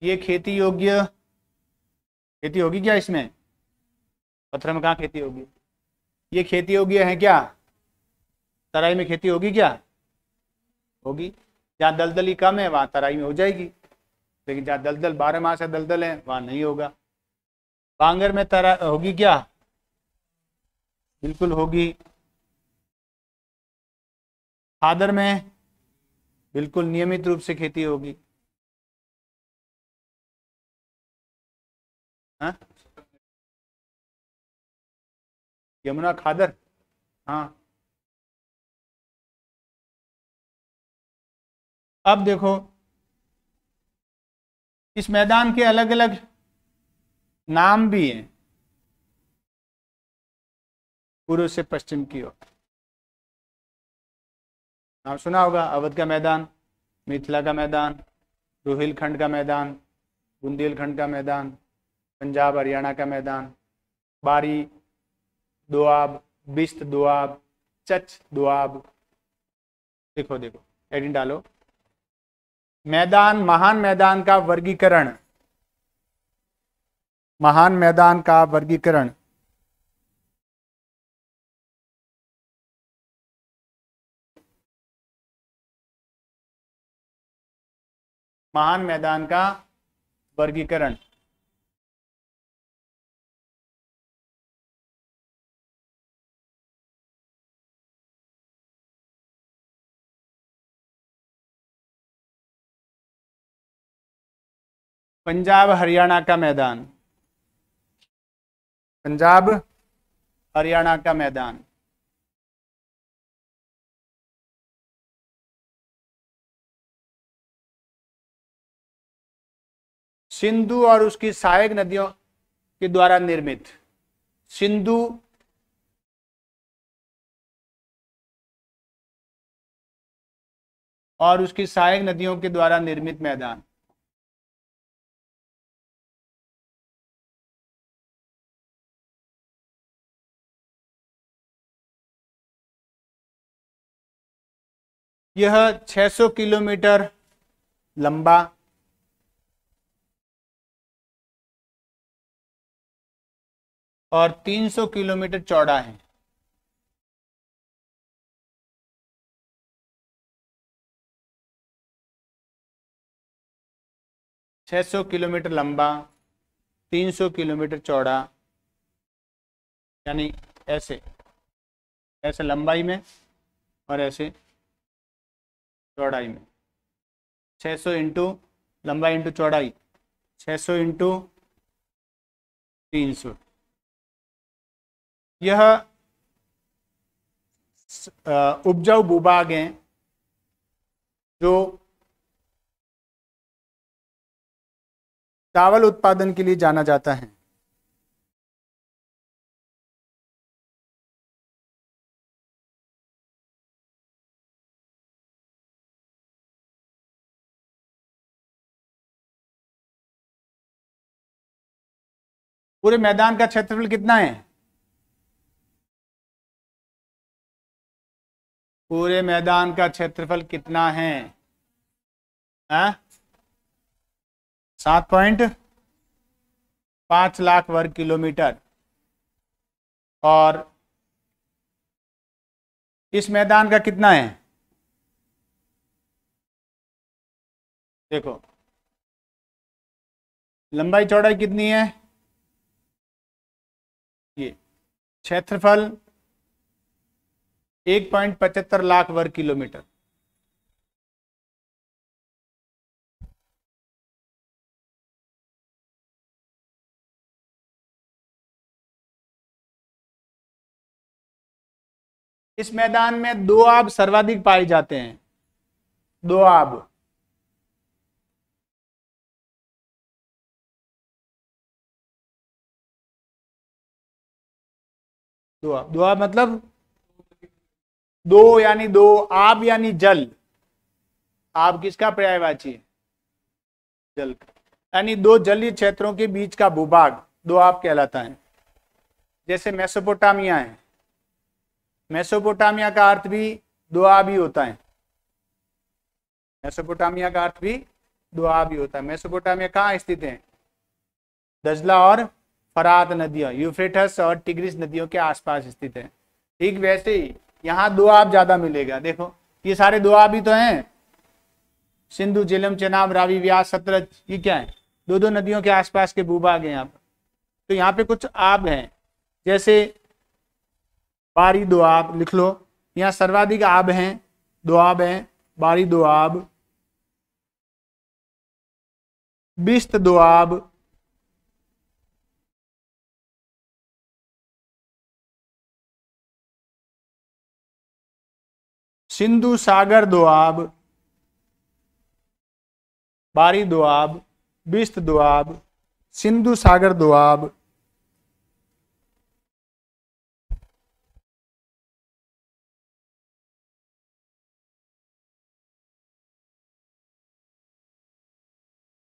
ये खेती योग्य, खेती होगी क्या इसमें? पत्थर में कहाँ खेती होगी? ये खेती योग्य है क्या? तराई में खेती होगी क्या? होगी। जहाँ दलदली कम है वहाँ तराई में हो जाएगी, लेकिन जहाँ दलदल 12 माह से दलदल है वहाँ नहीं होगा। बांगर में तरा होगी क्या? बिल्कुल होगी। खादर में बिल्कुल नियमित रूप से खेती होगी। हाँ, यमुना खादर, हाँ। अब देखो, इस मैदान के अलग अलग नाम भी हैं पूर्व से पश्चिम की ओर। नाम सुना होगा, अवध का मैदान, मिथिला का मैदान, रोहिलखंड का मैदान, बुंदेलखंड का मैदान, पंजाब हरियाणा का मैदान, बारी दोआब, बिस्त दोआब, चच दोआब, देखो देखो हेडिंग डालो, मैदान, महान मैदान का वर्गीकरण, महान मैदान का वर्गीकरण। महान मैदान का वर्गीकरण। पंजाब हरियाणा का मैदान, पंजाब हरियाणा का मैदान। सिंधु और उसकी सहायक नदियों के द्वारा निर्मित, सिंधु और उसकी सहायक नदियों के द्वारा निर्मित मैदान। यह 600 किलोमीटर लंबा और 300 किलोमीटर चौड़ा है। छह 600 किलोमीटर लंबा, 300 किलोमीटर चौड़ा, यानी ऐसे ऐसे लंबाई में और ऐसे चौड़ाई में। 600 इंटू लंबाई इंटू चौड़ाई, 600 इंटू 300। यह उपजाऊ भूभाग हैं जो चावल उत्पादन के लिए जाना जाता है। पूरे मैदान का क्षेत्रफल कितना है? पूरे मैदान का क्षेत्रफल कितना है? 7.5 लाख वर्ग किलोमीटर। और इस मैदान का कितना है? देखो लंबाई चौड़ाई कितनी है? ये क्षेत्रफल 1.75 लाख वर्ग किलोमीटर। इस मैदान में दोआब सर्वाधिक पाए जाते हैं। दोआब, दोआब, दोआब मतलब दो यानी दो, आब यानी जल। आब किसका पर्यायवाची है? जल। यानी दो जलीय क्षेत्रों के बीच का भूभाग दोआब कहलाता है। जैसे मेसोपोटामिया है, मेसोपोटामिया का अर्थ भी दोआब ही होता है। मेसोपोटामिया का अर्थ भी दोआब ही होता है। मेसोपोटामिया कहाँ स्थित है? दजला और फरात नदियां, यूफ्रेटस और टिग्रिस नदियों के आसपास स्थित है। ठीक वैसे ही यहाँ दोआब ज्यादा मिलेगा। देखो ये सारे दोआब ही तो हैं, सिंधु, झेलम, चेनाब, रावी, व्यास, सतलज, ये क्या है? दो दो नदियों के आसपास के भूभाग हैं यहाँ पर। तो यहाँ पे कुछ आब हैं, जैसे बारी दोआब, लिख लो। यहाँ सर्वाधिक आब हैं, दोआब हैं, बारी दोआब, बिस्त दोआब, सिंधु सागर दोआब, बारी दोआब, बिस्त दोआब, सिंधु सागर दोआब,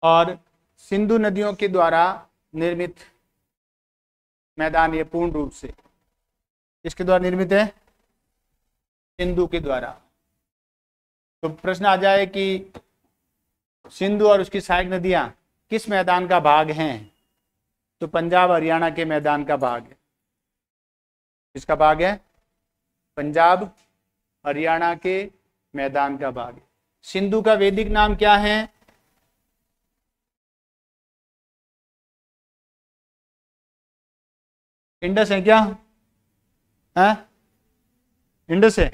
और सिंधु नदियों के द्वारा निर्मित मैदान। ये पूर्ण रूप से इसके द्वारा निर्मित है, सिंधु के द्वारा। तो प्रश्न आ जाए कि सिंधु और उसकी सहायक नदियां किस मैदान का भाग हैं, तो पंजाब हरियाणा के मैदान का भाग है। किसका भाग है? पंजाब हरियाणा के मैदान का भाग है। सिंधु का वैदिक नाम क्या है? इंडस है क्या? है? इंडस है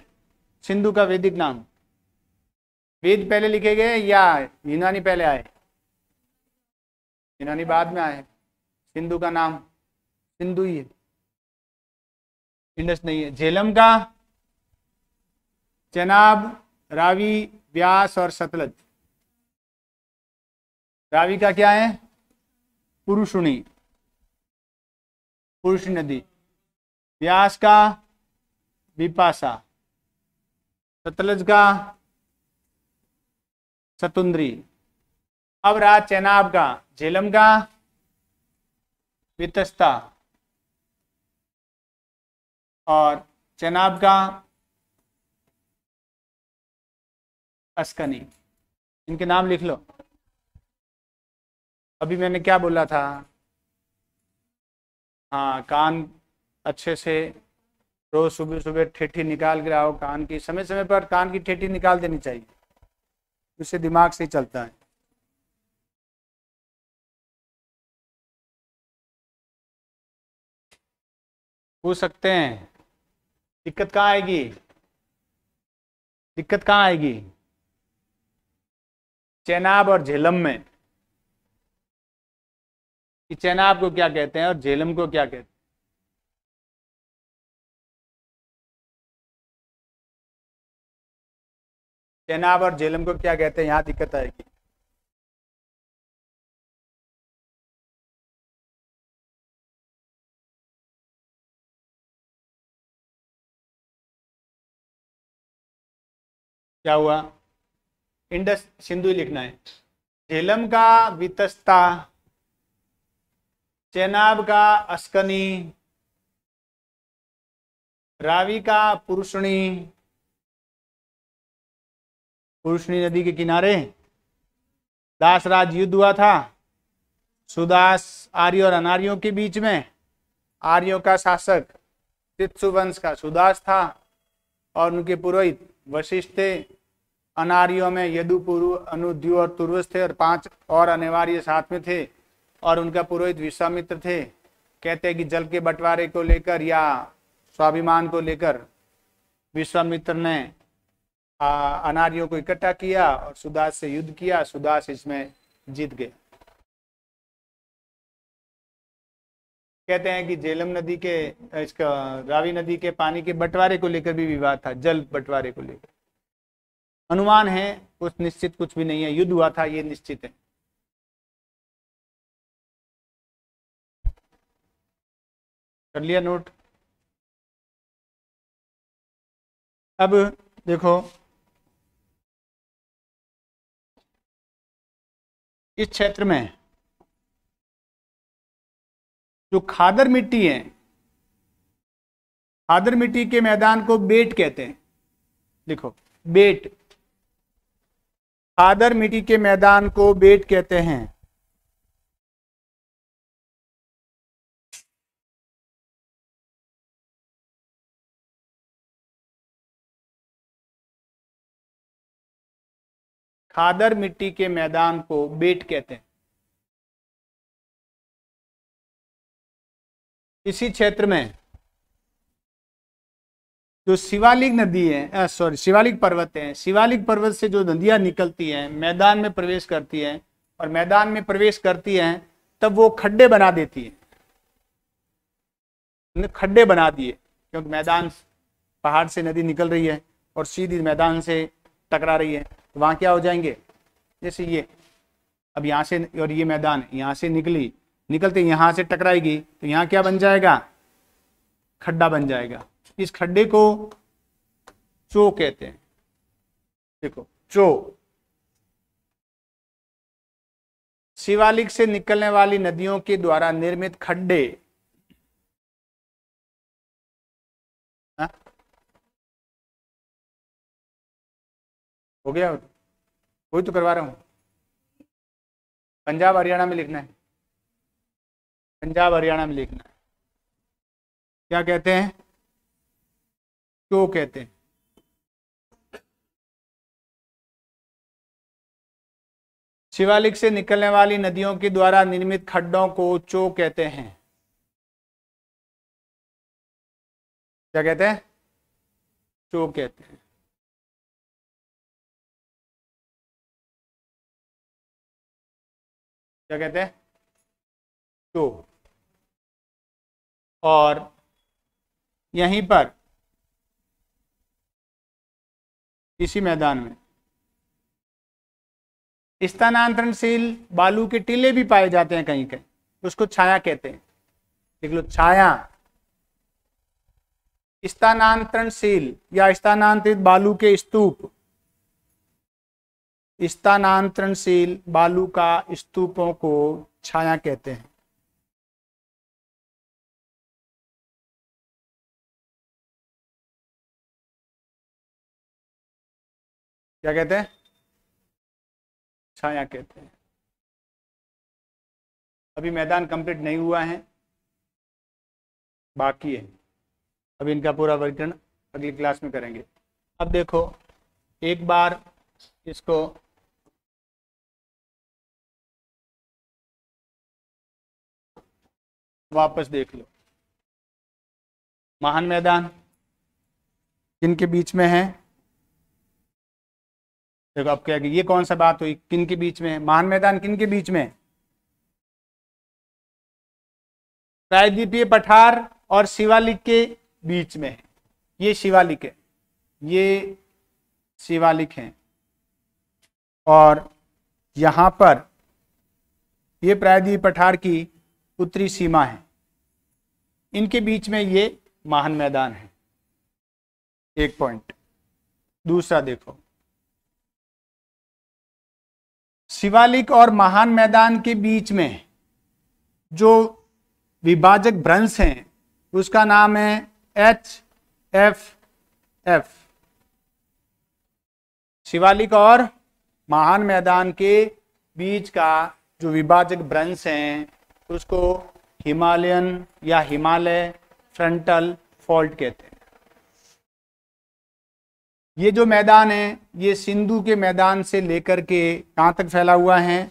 सिंधु का वैदिक नाम। वेद पहले लिखे गए या यूनानी पहले आए? यूनानी बाद में आए। सिंधु का नाम सिंधु ही है, इंडस नहीं है। झेलम का चेनाब, रावी, व्यास और सतलज। रावी का क्या है? पुरुषुणी, पुरुष नदी। व्यास का विपाशा, सतलज का सतुंद्री। अब रहा चेनाब का, झेलम का वितस्ता और चेनाब का अस्कनी। इनके नाम लिख लो। अभी मैंने क्या बोला था? हाँ, कान अच्छे से रोज सुबह सुबह ठेठी निकाल के आओ। कान की समय समय पर कान की ठेठी निकाल देनी चाहिए, उससे दिमाग सही चलता है। पूछ सकते हैं। दिक्कत कहाँ आएगी? दिक्कत कहाँ आएगी? चेनाब और झेलम में। कि चेनाब को क्या कहते हैं और झेलम को क्या कहते हैं? चेनाब और झेलम को क्या कहते हैं, यहां दिक्कत आएगी। क्या हुआ? इंडस सिंधु ही लिखना है। झेलम का वितस्ता, चेनाब का अस्कनी, रावी का पुरुषणी। पुरुषणी नदी के किनारे दासराज युद्ध हुआ था। सुदास आर्यों और अनार्यों के बीच में। आर्यों का शासक तित्सु वंश का सुदास था और उनके पुरोहित वशिष्ठ थे। अनार्यों में यदुपुरु, अनुद्यु और तुर्वस थे और 5 और अनिवार्य साथ में थे और उनका पुरोहित विश्वामित्र थे। कहते हैं कि जल के बंटवारे को लेकर या स्वाभिमान को लेकर विश्वामित्र ने अनार्यों को इकट्ठा किया और सुदास से युद्ध किया। सुदास इसमें जीत गए। कहते हैं कि झेलम नदी के इसका रावी नदी के पानी के बंटवारे को लेकर भी विवाद था, जल बंटवारे को लेकर। अनुमान है, कुछ निश्चित कुछ भी नहीं है। युद्ध हुआ था ये निश्चित है। कर लिया नोट? अब देखो, इस क्षेत्र में जो खादर मिट्टी है, खादर मिट्टी के मैदान को बेट कहते हैं। लिखो, बेट। खादर मिट्टी के मैदान को बेट कहते हैं। खादर मिट्टी के मैदान को बेट कहते हैं। इसी क्षेत्र में जो शिवालिक नदी है, शिवालिक पर्वत है, शिवालिक पर्वत से जो नदियां निकलती हैं मैदान में प्रवेश करती हैं और मैदान में प्रवेश करती हैं तब वो खड्डे बना देती है। खड्डे बना दिए क्योंकि मैदान, पहाड़ से नदी निकल रही है और सीधी मैदान से टकरा रही है, तो वहां क्या हो जाएंगे? जैसे ये अब यहाँ से, और ये मैदान यहाँ से निकली, निकलते यहाँ से टकराएगी तो यहाँ क्या बन जाएगा? खड्डा बन जाएगा। इस खड्डे को चो कहते हैं। देखो, चो। शिवालिक से निकलने वाली नदियों के द्वारा निर्मित खड्डे। हो गया, वही तो करवा रहा हूँ। पंजाब हरियाणा में लिखना है, पंजाब हरियाणा में लिखना है। क्या कहते हैं? चो कहते हैं। शिवालिक से निकलने वाली नदियों के द्वारा निर्मित खड्डों को चो कहते हैं। क्या कहते हैं? चो कहते हैं। क्या कहते हैं? चो। और यहीं पर इसी मैदान में स्थानांतरणशील बालू के टीले भी पाए जाते हैं कहीं कहीं, उसको छाया कहते हैं। देख लो, छाया। स्थानांतरणशील या स्थानांतरित बालू के स्तूप, स्थानांतरणशील बालू का स्तूपों को छाया कहते हैं। क्या कहते हैं? छाया कहते हैं। अभी मैदान कंप्लीट नहीं हुआ है, बाकी है। अभी इनका पूरा वर्णन अगली क्लास में करेंगे। अब देखो, एक बार इसको वापस देख लो। महान मैदान किनके बीच में है? देखो अब क्या, ये कौन सा बात हुई, किनके बीच में है? महान मैदान किनके बीच में? प्रायद्वीपीय पठार और शिवालिक के बीच में है। ये शिवालिक है, ये शिवालिक है, और यहां पर ये प्रायद्वीपीय पठार की उत्तरी सीमा है। इनके बीच में ये महान मैदान है। एक पॉइंट। दूसरा देखो, शिवालिक और महान मैदान के बीच में जो विभाजक भ्रंश हैं उसका नाम है HFF। शिवालिक और महान मैदान के बीच का जो विभाजक भ्रंश हैं उसको हिमालयन या हिमालय फ्रंटल फॉल्ट कहते हैं। ये जो मैदान है ये सिंधु के मैदान से लेकर के कहाँ तक फैला हुआ है?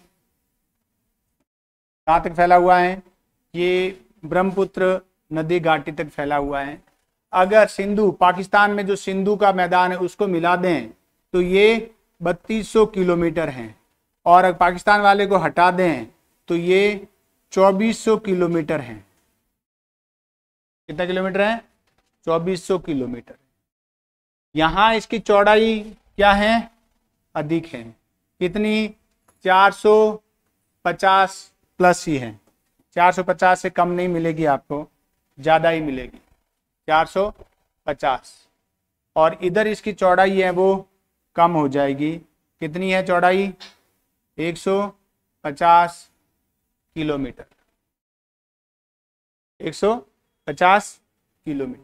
कहाँ तक फैला हुआ है? ये ब्रह्मपुत्र नदी घाटी तक फैला हुआ है। अगर सिंधु, पाकिस्तान में जो सिंधु का मैदान है उसको मिला दें तो ये 3200 किलोमीटर है, और अगर पाकिस्तान वाले को हटा दें तो ये 2400 किलोमीटर है। कितना किलोमीटर है? 2400 किलोमीटर। यहां इसकी चौड़ाई क्या है? अधिक है। कितनी? 450 प्लस ही है। 450 से कम नहीं मिलेगी आपको, ज्यादा ही मिलेगी, 450। और इधर इसकी चौड़ाई है वो कम हो जाएगी। कितनी है चौड़ाई? 150 किलोमीटर। 150 किलोमीटर।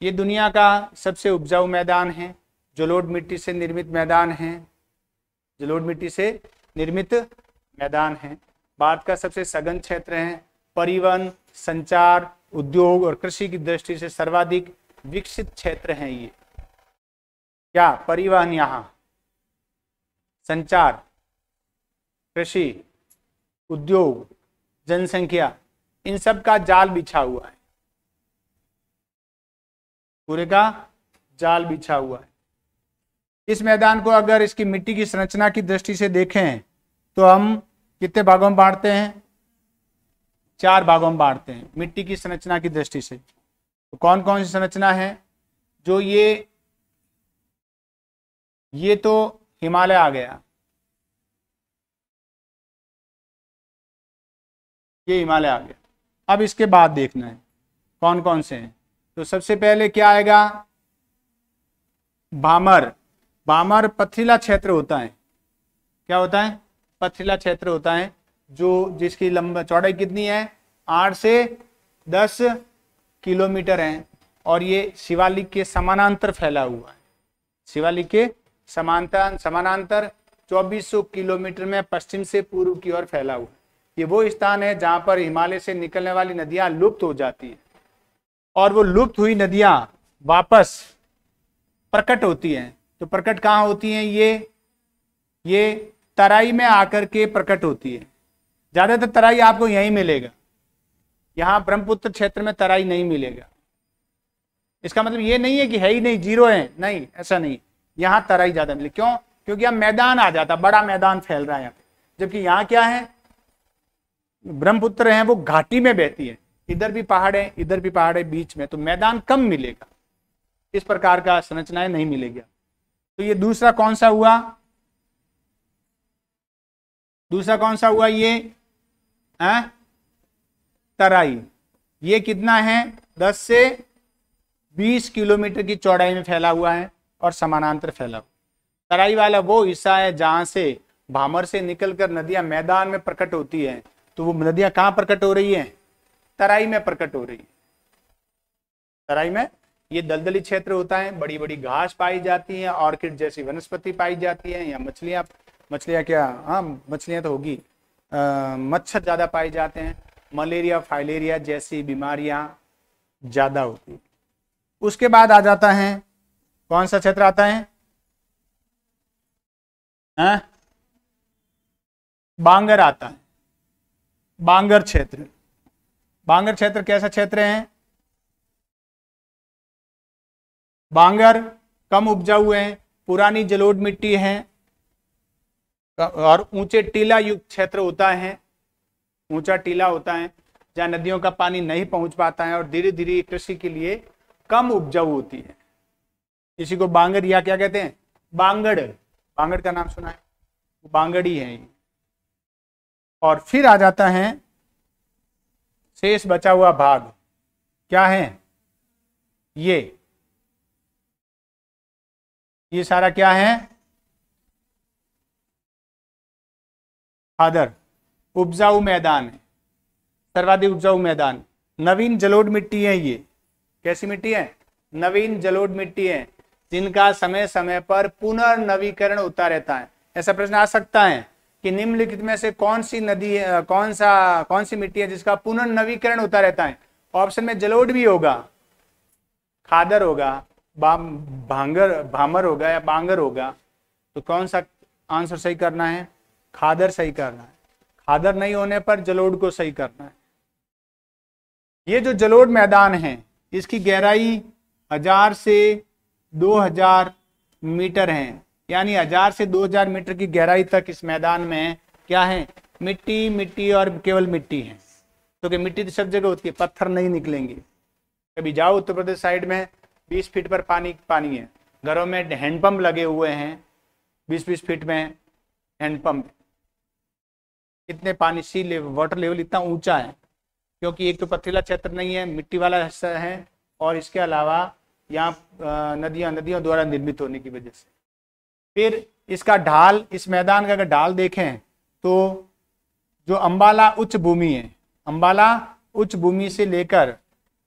ये दुनिया का सबसे उपजाऊ मैदान है, जलोढ़ मिट्टी से निर्मित मैदान है, जलोढ़ मिट्टी से निर्मित मैदान है। भारत का सबसे सघन क्षेत्र है। परिवहन, संचार, उद्योग और कृषि की दृष्टि से सर्वाधिक विकसित क्षेत्र है ये। क्या? परिवहन, यहाँ संचार, कृषि, उद्योग, जनसंख्या, इन सब का जाल बिछा हुआ है, पूरे का जाल बिछा हुआ है। इस मैदान को अगर इसकी मिट्टी की संरचना की दृष्टि से देखें तो हम कितने भागों में बांटते हैं? 4 भागों में बांटते हैं मिट्टी की संरचना की दृष्टि से। तो कौन कौन सी संरचना है? जो ये तो हिमालय आ गया, ये हिमालय आ गया। अब इसके बाद देखना है कौन कौन से हैं। तो सबसे पहले क्या आएगा? भामर। भामर पथरीला क्षेत्र होता है। क्या होता है? पथरीला क्षेत्र होता है, जो जिसकी लंबा चौड़ाई कितनी है? 8 से 10 किलोमीटर है, और ये शिवालिक के समानांतर फैला हुआ है। शिवालिक के समानांतर 2400 किलोमीटर में पश्चिम से पूर्व की ओर फैला हुआ। ये वो स्थान है जहां पर हिमालय से निकलने वाली नदियां लुप्त हो जाती है और वो लुप्त हुई नदियां वापस प्रकट होती हैं। तो प्रकट कहाँ होती हैं? ये तराई में आकर के प्रकट होती है। ज्यादातर तराई आपको यहीं मिलेगा, यहां ब्रह्मपुत्र क्षेत्र में तराई नहीं मिलेगा। इसका मतलब ये नहीं है कि है ही नहीं, जीरो है, नहीं, ऐसा नहीं। यहां तराई ज्यादा मिले। क्यों? क्योंकि अब मैदान आ जाता, बड़ा मैदान फैल रहा है यहाँ पे। जबकि यहाँ क्या है, ब्रह्मपुत्र है वो घाटी में बहती है, इधर भी पहाड़ है, इधर भी पहाड़ है बीच में, तो मैदान कम मिलेगा, इस प्रकार का संरचनाएं नहीं मिलेगी। तो ये दूसरा कौन सा हुआ? दूसरा कौन सा हुआ? ये तराई। ये कितना है? 10 से 20 किलोमीटर की चौड़ाई में फैला हुआ है और समानांतर फैला हुआ। तराई वाला वो हिस्सा है जहां से भामर से निकलकर नदियां मैदान में प्रकट होती है। तो वो नदियां कहां प्रकट हो रही हैं? तराई में प्रकट हो रही है। तराई में ये दलदली क्षेत्र होता है, बड़ी बड़ी घास पाई जाती है, ऑर्किड जैसी वनस्पति पाई जाती है, या मछलियां क्या, हाँ मछलियां तो होगी, मच्छर ज्यादा पाए जाते हैं, मलेरिया फाइलेरिया जैसी बीमारियां ज्यादा होती है। उसके बाद आ जाता है, कौन सा क्षेत्र आता है? बांगर आता है। बांगर क्षेत्र। बांगर क्षेत्र कैसा क्षेत्र है? बांगर कम उपजाऊ है, पुरानी जलोढ़ मिट्टी है और ऊंचे टीला युक्त क्षेत्र होता है। ऊंचा टीला होता है जहां नदियों का पानी नहीं पहुंच पाता है और धीरे धीरे कृषि के लिए कम उपजाऊ होती है। इसी को बांगर या क्या कहते हैं? बांगड़। बांगड़ का नाम सुना है? बांगड़ी है ये। और फिर आ जाता है शेष बचा हुआ भाग, क्या है? ये सारा क्या है? खादर, उपजाऊ मैदान है, सर्वाधिक उपजाऊ मैदान। नवीन जलोढ़ मिट्टी है ये। कैसी मिट्टी है? नवीन जलोढ़ मिट्टी है, जिनका समय समय पर पुनर्नवीकरण होता रहता है। ऐसा प्रश्न आ सकता है कि निम्नलिखित में से कौन सी नदी, कौन सी मिट्टी है जिसका पुनर्नवीकरण होता रहता है? ऑप्शन में जलोढ़ भी होगा, खादर होगा, भामर होगा या बांगर होगा। तो कौन सा आंसर सही करना है? खादर सही करना है। खादर नहीं होने पर जलोढ़ को सही करना है। ये जो जलोढ़ मैदान है इसकी गहराई 1000 से 2000 मीटर है, यानी 1000 से 2000 मीटर की गहराई तक इस मैदान में क्या है? मिट्टी और केवल मिट्टी है। तो क्या मिट्टी तो सब जगह होती है, पत्थर नहीं निकलेंगे। कभी जाओ उत्तर प्रदेश साइड में 20 फीट पर पानी है, घरों में हैंडपंप लगे हुए हैं, 20-20 फीट में हैंडपंप। इतने पानी, वाटर लेवल इतना ऊंचा है क्योंकि एक तो पथरीला क्षेत्र नहीं है, मिट्टी वाला हिस्सा है, और इसके अलावा यहाँ नदियां द्वारा निर्मित होने की वजह से। फिर इसका ढाल, इस मैदान का अगर ढाल देखें तो जो अंबाला उच्च भूमि है, अंबाला उच्च भूमि से लेकर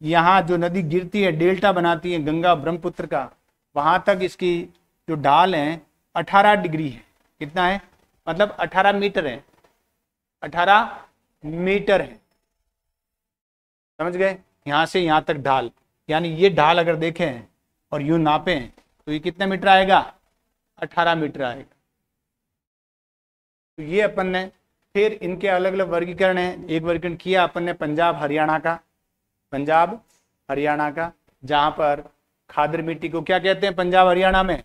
यहाँ जो नदी गिरती है, डेल्टा बनाती है गंगा ब्रह्मपुत्र का, वहां तक इसकी जो ढाल है 18 डिग्री है। कितना है? मतलब 18 मीटर है। 18 मीटर है, समझ गए? यहां से यहां तक ढाल, यानी ये ढाल अगर देखें और यूं नापें तो ये कितने मीटर आएगा? 18 मीटर आएगा। तो ये अपन ने फिर इनके अलग अलग वर्गीकरण है। एक वर्गीकरण किया अपन ने पंजाब हरियाणा का, जहां पर खादर मिट्टी को क्या कहते हैं पंजाब हरियाणा में?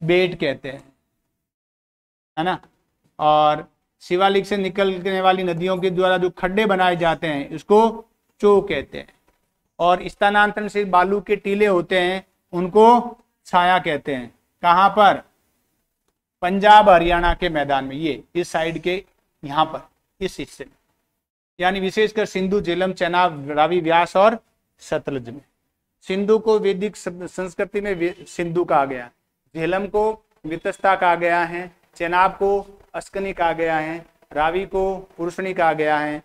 बेट कहते हैं, है ना। और शिवालिक से निकलने वाली नदियों के द्वारा जो खड्डे बनाए जाते हैं इसको चो कहते हैं। और स्थानांतरण से बालू के टीले होते हैं उनको छाया कहते हैं। कहां पर? पंजाब हरियाणा के मैदान में, ये इस साइड के यहां पर, इस हिस्से में, यानी विशेषकर सिंधु, झेलम, चेनाब, रावी, व्यास और सतलज में। सिंधु को वैदिक संस्कृति में सिंधु कहा गया, झेलम को वितस्ता कहा गया है, चेनाब को अस्कनी कहा गया है, रावी को पुरुषणी कहा गया है,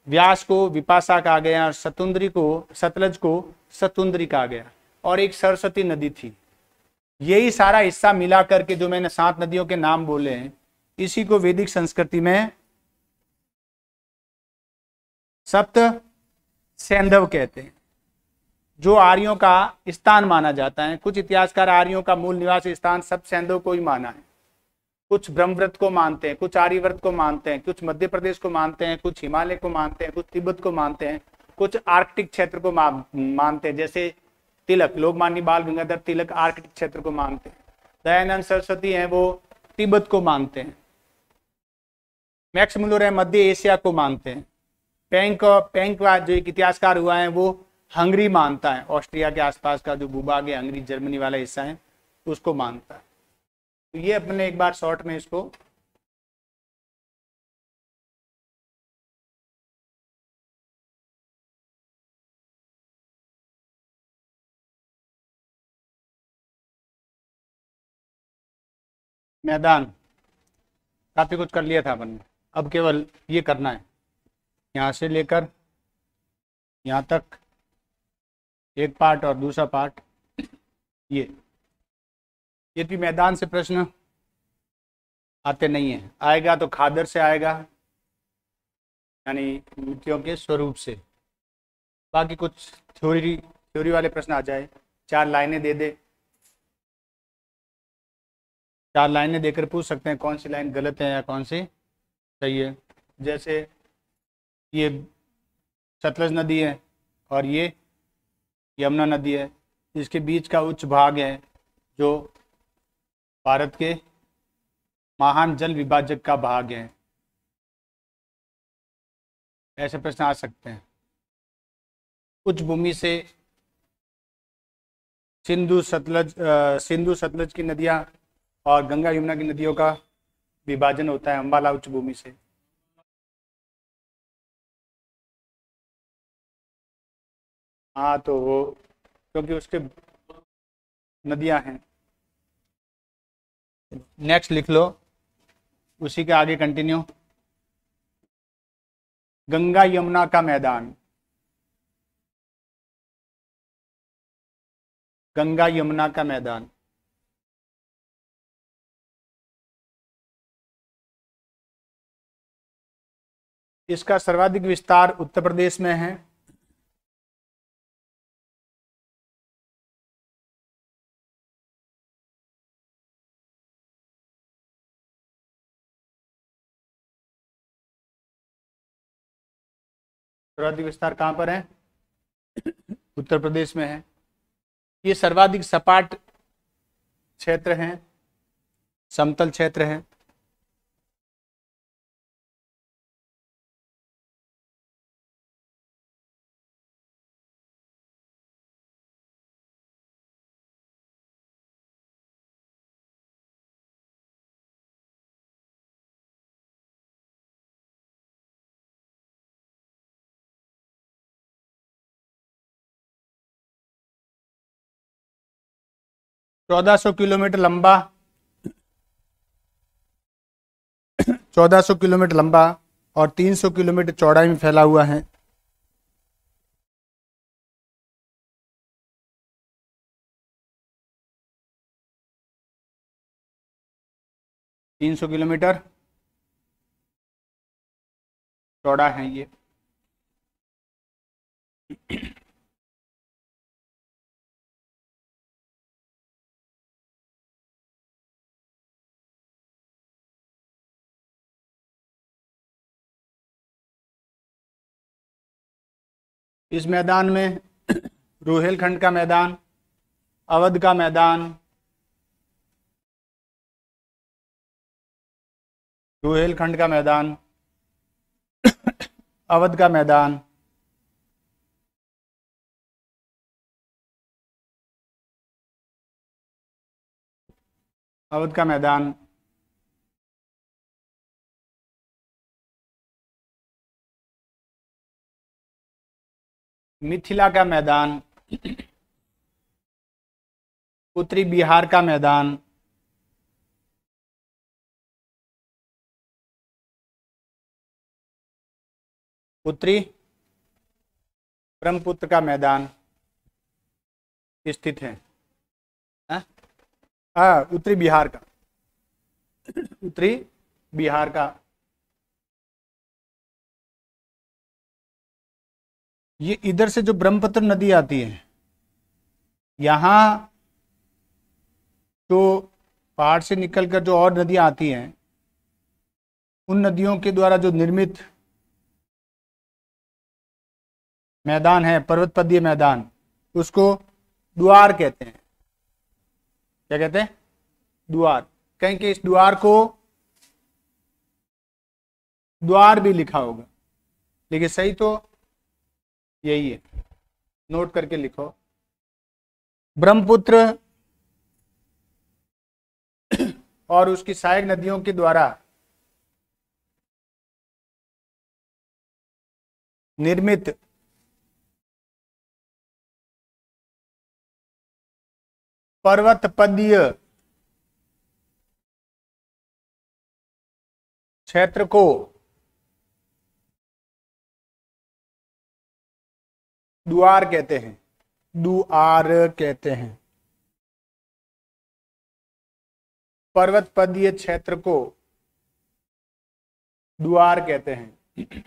व्यास को विपाशा कहा गया और सतलज को सतुंद्री कहा गया। और एक सरस्वती नदी थी, यही सारा हिस्सा मिला करके जो मैंने 7 नदियों के नाम बोले हैं, इसी को वैदिक संस्कृति में सप्त सैंधव कहते हैं, जो आर्यों का स्थान माना जाता है। कुछ इतिहासकार आर्यों का मूल निवास स्थान सप्त सैंधव को ही माना है। कुछ ब्रह्मव्रत को मानते हैं, कुछ आर्यव्रत को मानते हैं, कुछ मध्य प्रदेश को मानते हैं, कुछ हिमालय को मानते हैं, कुछ तिब्बत को मानते हैं, कुछ आर्कटिक क्षेत्र को मानते हैं। जैसे तिलक, लोकमान्य बाल गंगाधर तिलक आर्कटिक क्षेत्र को मानते हैं। दयानंद सरस्वती हैं, वो तिब्बत को मानते हैं। मैक्स मुलर है, मध्य एशिया को मानते हैं। पेंक का जो एक इतिहासकार हुआ है, वो हंगरी मानता है, ऑस्ट्रिया के आसपास का जो भूभाग है, हंगरी जर्मनी वाला हिस्सा है, उसको मानता है। तो ये अपने एक बार शॉर्ट में इसको मैदान काफी कुछ कर लिया था अपन ने, अब केवल ये करना है, यहाँ से लेकर यहाँ तक एक पार्ट और दूसरा पार्ट। ये भी मैदान से प्रश्न आते नहीं है, आएगा तो खादर से आएगा, यानी मिट्टियों के स्वरूप से। बाकी कुछ थ्योरी वाले प्रश्न आ जाए, 4 लाइनें दे दे, 4 लाइनें देकर पूछ सकते हैं कौन सी लाइन गलत है या कौन सी सही है। जैसे ये सतलज नदी है और ये यमुना नदी है, इसके बीच का उच्च भाग है जो भारत के महान जल विभाजक का भाग है। ऐसे प्रश्न आ सकते हैं। उच्च भूमि से सिंधु सतलज की नदियां और गंगा यमुना की नदियों का विभाजन होता है अम्बाला उच्च भूमि से। हाँ, तो वो क्योंकि उसके नदियां हैं। नेक्स्ट लिख लो, उसी के आगे कंटिन्यू। गंगा यमुना का मैदान, गंगा यमुना का मैदान। इसका सर्वाधिक विस्तार उत्तर प्रदेश में है। सर्वाधिक विस्तार कहाँ पर है? उत्तर प्रदेश में है। ये सर्वाधिक सपाट क्षेत्र है, समतल क्षेत्र है। चौदह सौ किलोमीटर लंबा 1400 किलोमीटर लंबा और 300 किलोमीटर चौड़ाई में फैला हुआ है। तीन सौ किलोमीटर चौड़ा है ये। इस मैदान में रोहेलखंड का मैदान, अवध का मैदान, रोहेलखंड का मैदान, अवध का मैदान, अवध का मैदान, मिथिला का मैदान, उत्तरी बिहार का मैदान, उत्तरी ब्रह्मपुत्र का मैदान स्थित है। उत्तरी बिहार का, उत्तरी बिहार का। ये इधर से जो ब्रह्मपुत्र नदी आती है, यहाँ तो पहाड़ से निकलकर जो और नदियां आती हैं, उन नदियों के द्वारा जो निर्मित मैदान है, पर्वतपदीय मैदान, उसको द्वार कहते हैं। क्या कहते हैं? द्वार। कहीं कि इस द्वार को द्वार भी लिखा होगा, लेकिन सही तो यही है, नोट करके लिखो। ब्रह्मपुत्र और उसकी सहायक नदियों के द्वारा निर्मित पर्वतपदीय क्षेत्र को द्वार कहते हैं, द्वार कहते हैं। पर्वतपदीय क्षेत्र को द्वार कहते हैं।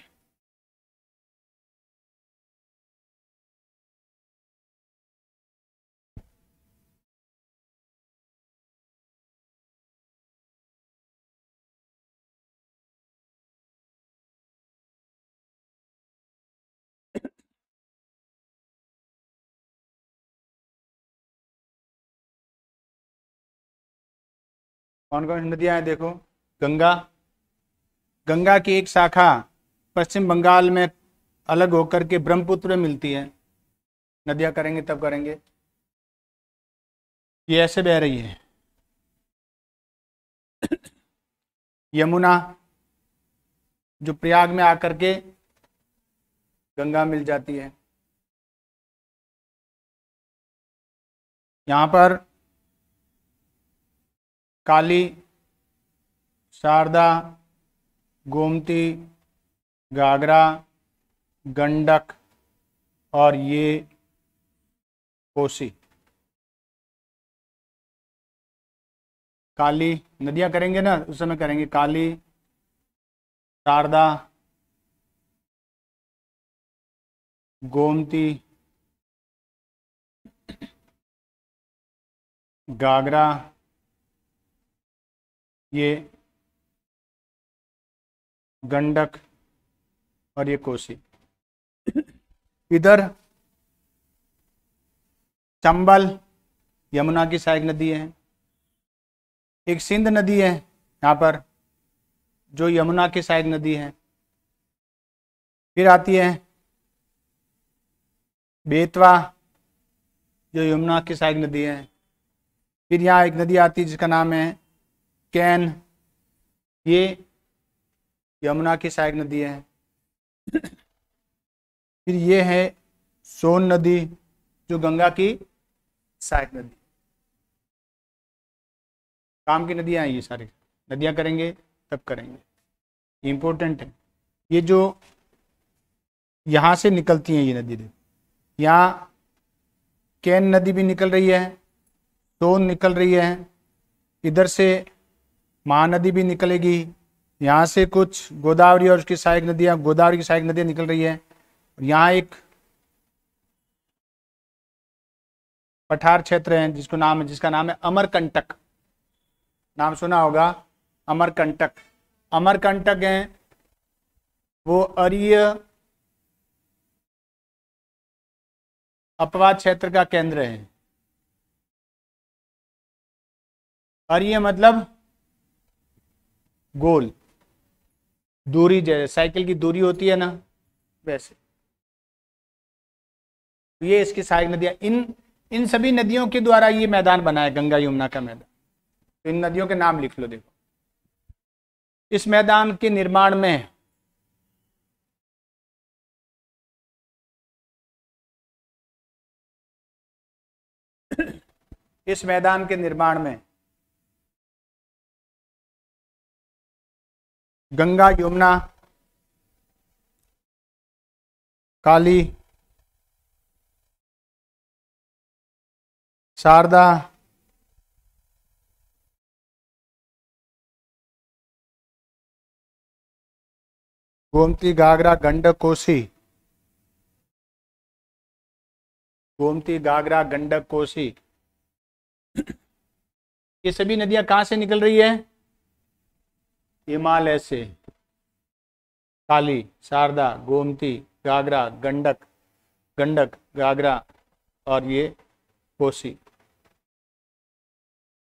कौन कौन सी नदियां हैं देखो? गंगा, गंगा की एक शाखा पश्चिम बंगाल में अलग होकर के ब्रह्मपुत्र में मिलती है। नदियां करेंगे तब करेंगे। ये ऐसे बह रही है। यमुना जो प्रयाग में आकर के गंगा मिल जाती है। यहाँ पर काली, शारदा, गोमती, घाघरा, गंडक और ये कोसी। काली नदियां करेंगे ना, उस समय करेंगे काली, शारदा, गोमती, घाघरा, ये गंडक और ये कोसी। इधर चंबल यमुना की सहायक नदी है। एक सिंध नदी है यहाँ पर, जो यमुना की सहायक नदी है। फिर आती है बेतवा, जो यमुना की सहायक नदी है। फिर यहाँ एक नदी आती है जिसका नाम है कैन, ये यमुना की सहायक नदी है। फिर ये है सोन नदी, जो गंगा की सहायक नदी। काम की नदियां हैं ये सारी। नदियां करेंगे तब करेंगे, इम्पोर्टेंट है। ये जो यहाँ से निकलती हैं ये नदी, यहाँ कैन नदी भी निकल रही है, सोन निकल रही है, इधर से महानदी भी निकलेगी, यहाँ से कुछ गोदावरी और उसकी सहायक नदियाँ, गोदावरी की सहायक नदियाँ निकल रही है। यहाँ एक पठार क्षेत्र है जिसका नाम है अमरकंटक। नाम सुना होगा, अमरकंटक। अमरकंटक है वो अरीय अपवाद क्षेत्र का केंद्र है। अरीय मतलब गोल, दूरी जैसे साइकिल की दूरी होती है ना, वैसे। ये इसकी सहायक नदियां, इन सभी नदियों के द्वारा ये मैदान बना है, गंगा यमुना का मैदान। तो इन नदियों के नाम लिख लो। देखो, इस मैदान के निर्माण में इस मैदान के निर्माण में गंगा, यमुना, काली, शारदा, गोमती, घाघरा, गंडक, कोसी। गोमती, घाघरा, गंडक, कोसी, ये सभी नदियां कहां से निकल रही है? हिमालय से। काली, शारदा, गोमती, घाघरा, गंडक, गंडक, घाघरा और ये कोसी,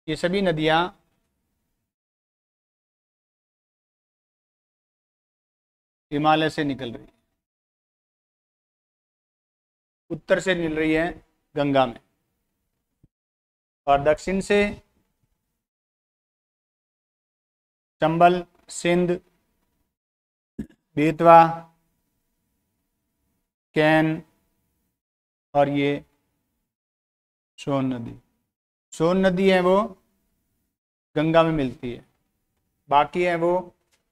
ये सभी नदियां हिमालय से निकल रही है। उत्तर से मिल रही है गंगा में, और दक्षिण से चंबल, सिंध, बेतवा, कैन और ये सोन नदी। सोन नदी है वो गंगा में मिलती है, बाकी है वो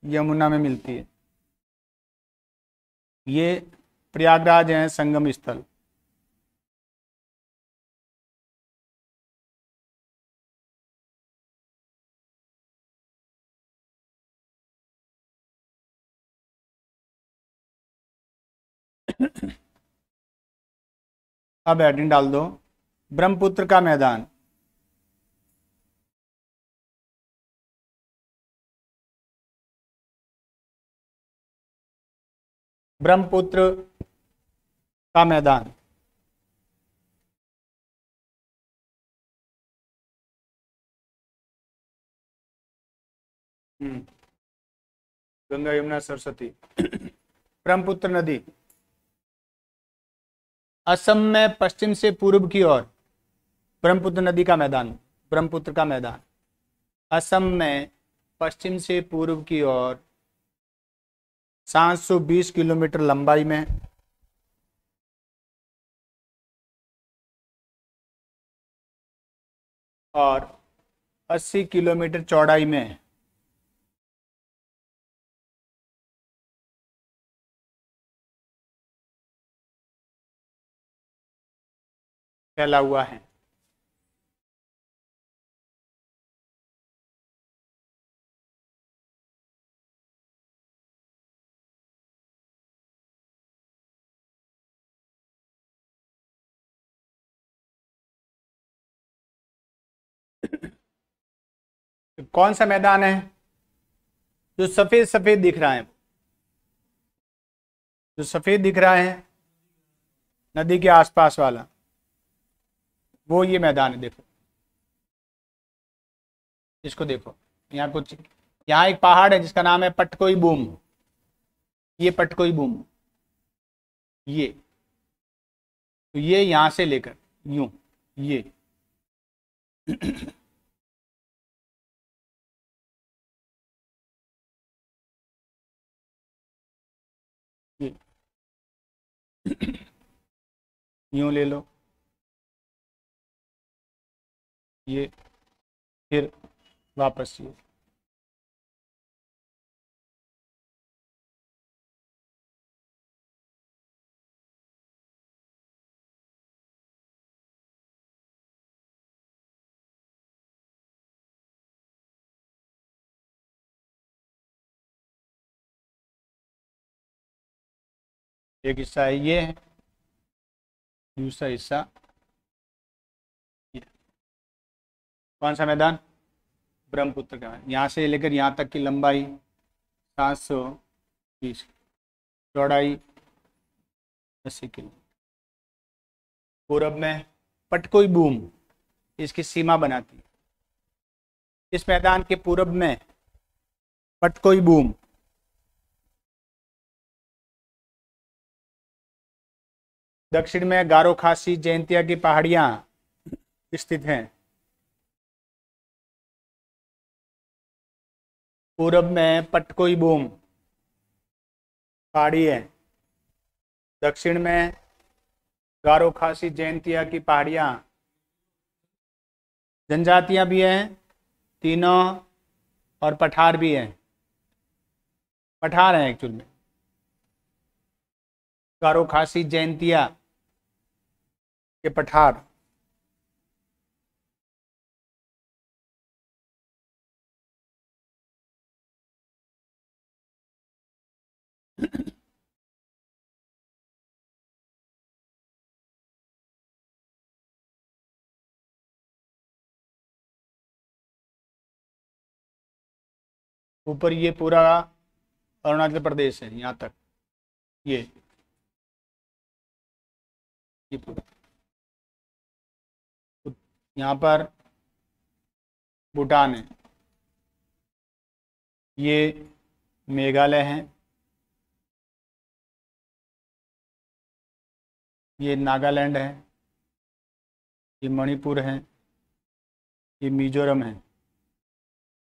यमुना में मिलती है। ये प्रयागराज है संगम स्थल। अब हेडिंग डाल दो, ब्रह्मपुत्र का मैदान। ब्रह्मपुत्र का मैदान। गंगा, यमुना, सरस्वती। ब्रह्मपुत्र नदी असम में पश्चिम से पूर्व की ओर, ब्रह्मपुत्र नदी का मैदान, ब्रह्मपुत्र का मैदान असम में पश्चिम से पूर्व की ओर 720 किलोमीटर लंबाई में, और 80 किलोमीटर चौड़ाई में फैला हुआ है। कौन सा मैदान है? जो सफेद सफेद दिख रहा है, जो सफेद दिख रहा है नदी के आसपास वाला, वो ये मैदान है। देखो इसको, देखो यहाँ कुछ, यहाँ एक पहाड़ है जिसका नाम है पटकोई बूम। ये पटकोई बूम, ये तो ये यहां से लेकर यूं, ये ये यूं ले लो, ये फिर वापस ये। एक हिस्सा है ये है, दूसरा हिस्सा ये। कौन सा मैदान? ब्रह्मपुत्र का मैदान। यहाँ से लेकर यहाँ तक की लंबाई 720, चौड़ाई 80 किलो। पूरब में पटकोई बूम इसकी सीमा बनाती है। इस मैदान के पूरब में पटकोई बूम, दक्षिण में गारो खासी जयंतिया की पहाड़ियां स्थित हैं। पूरब में पटकोई बूम पहाड़ी है, दक्षिण में गारो खासी जयंतिया की पहाड़ियां, जनजातियां भी हैं तीनों, और पठार भी हैं। पठार हैं एक्चुअल में, गारो खासी जयंतिया के पठार। ऊपर ये पूरा अरुणाचल प्रदेश है, यहाँ तक ये पूरा, यहाँ पर भूटान है, ये मेघालय है, ये नागालैंड है, ये मणिपुर है, ये मिजोरम है।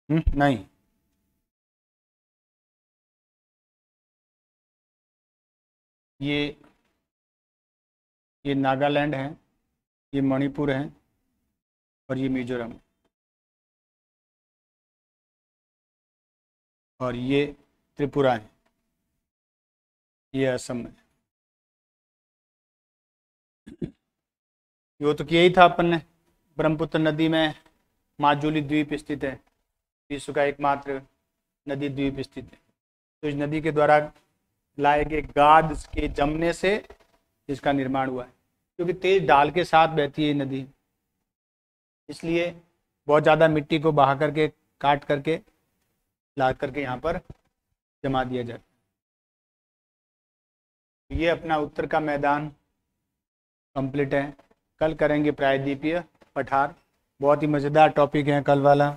नहीं, ये नागालैंड है, ये मणिपुर है और ये मिजोरम है, और ये त्रिपुरा है, ये असम है। वो तो किया ही था अपन ने। ब्रह्मपुत्र नदी में माजुली द्वीप स्थित है, विश्व का एकमात्र नदी द्वीप स्थित है। तो इस नदी के द्वारा लाए गए गाद के जमने से इसका निर्माण हुआ है, क्योंकि तेज ढाल के साथ बहती है नदी, इसलिए बहुत ज़्यादा मिट्टी को बहा करके काट करके ला करके यहाँ पर जमा दिया जाता है। ये अपना उत्तर का मैदान कंप्लीट है। कल करेंगे प्रायद्वीपीय पठार, बहुत ही मज़ेदार टॉपिक है कल वाला।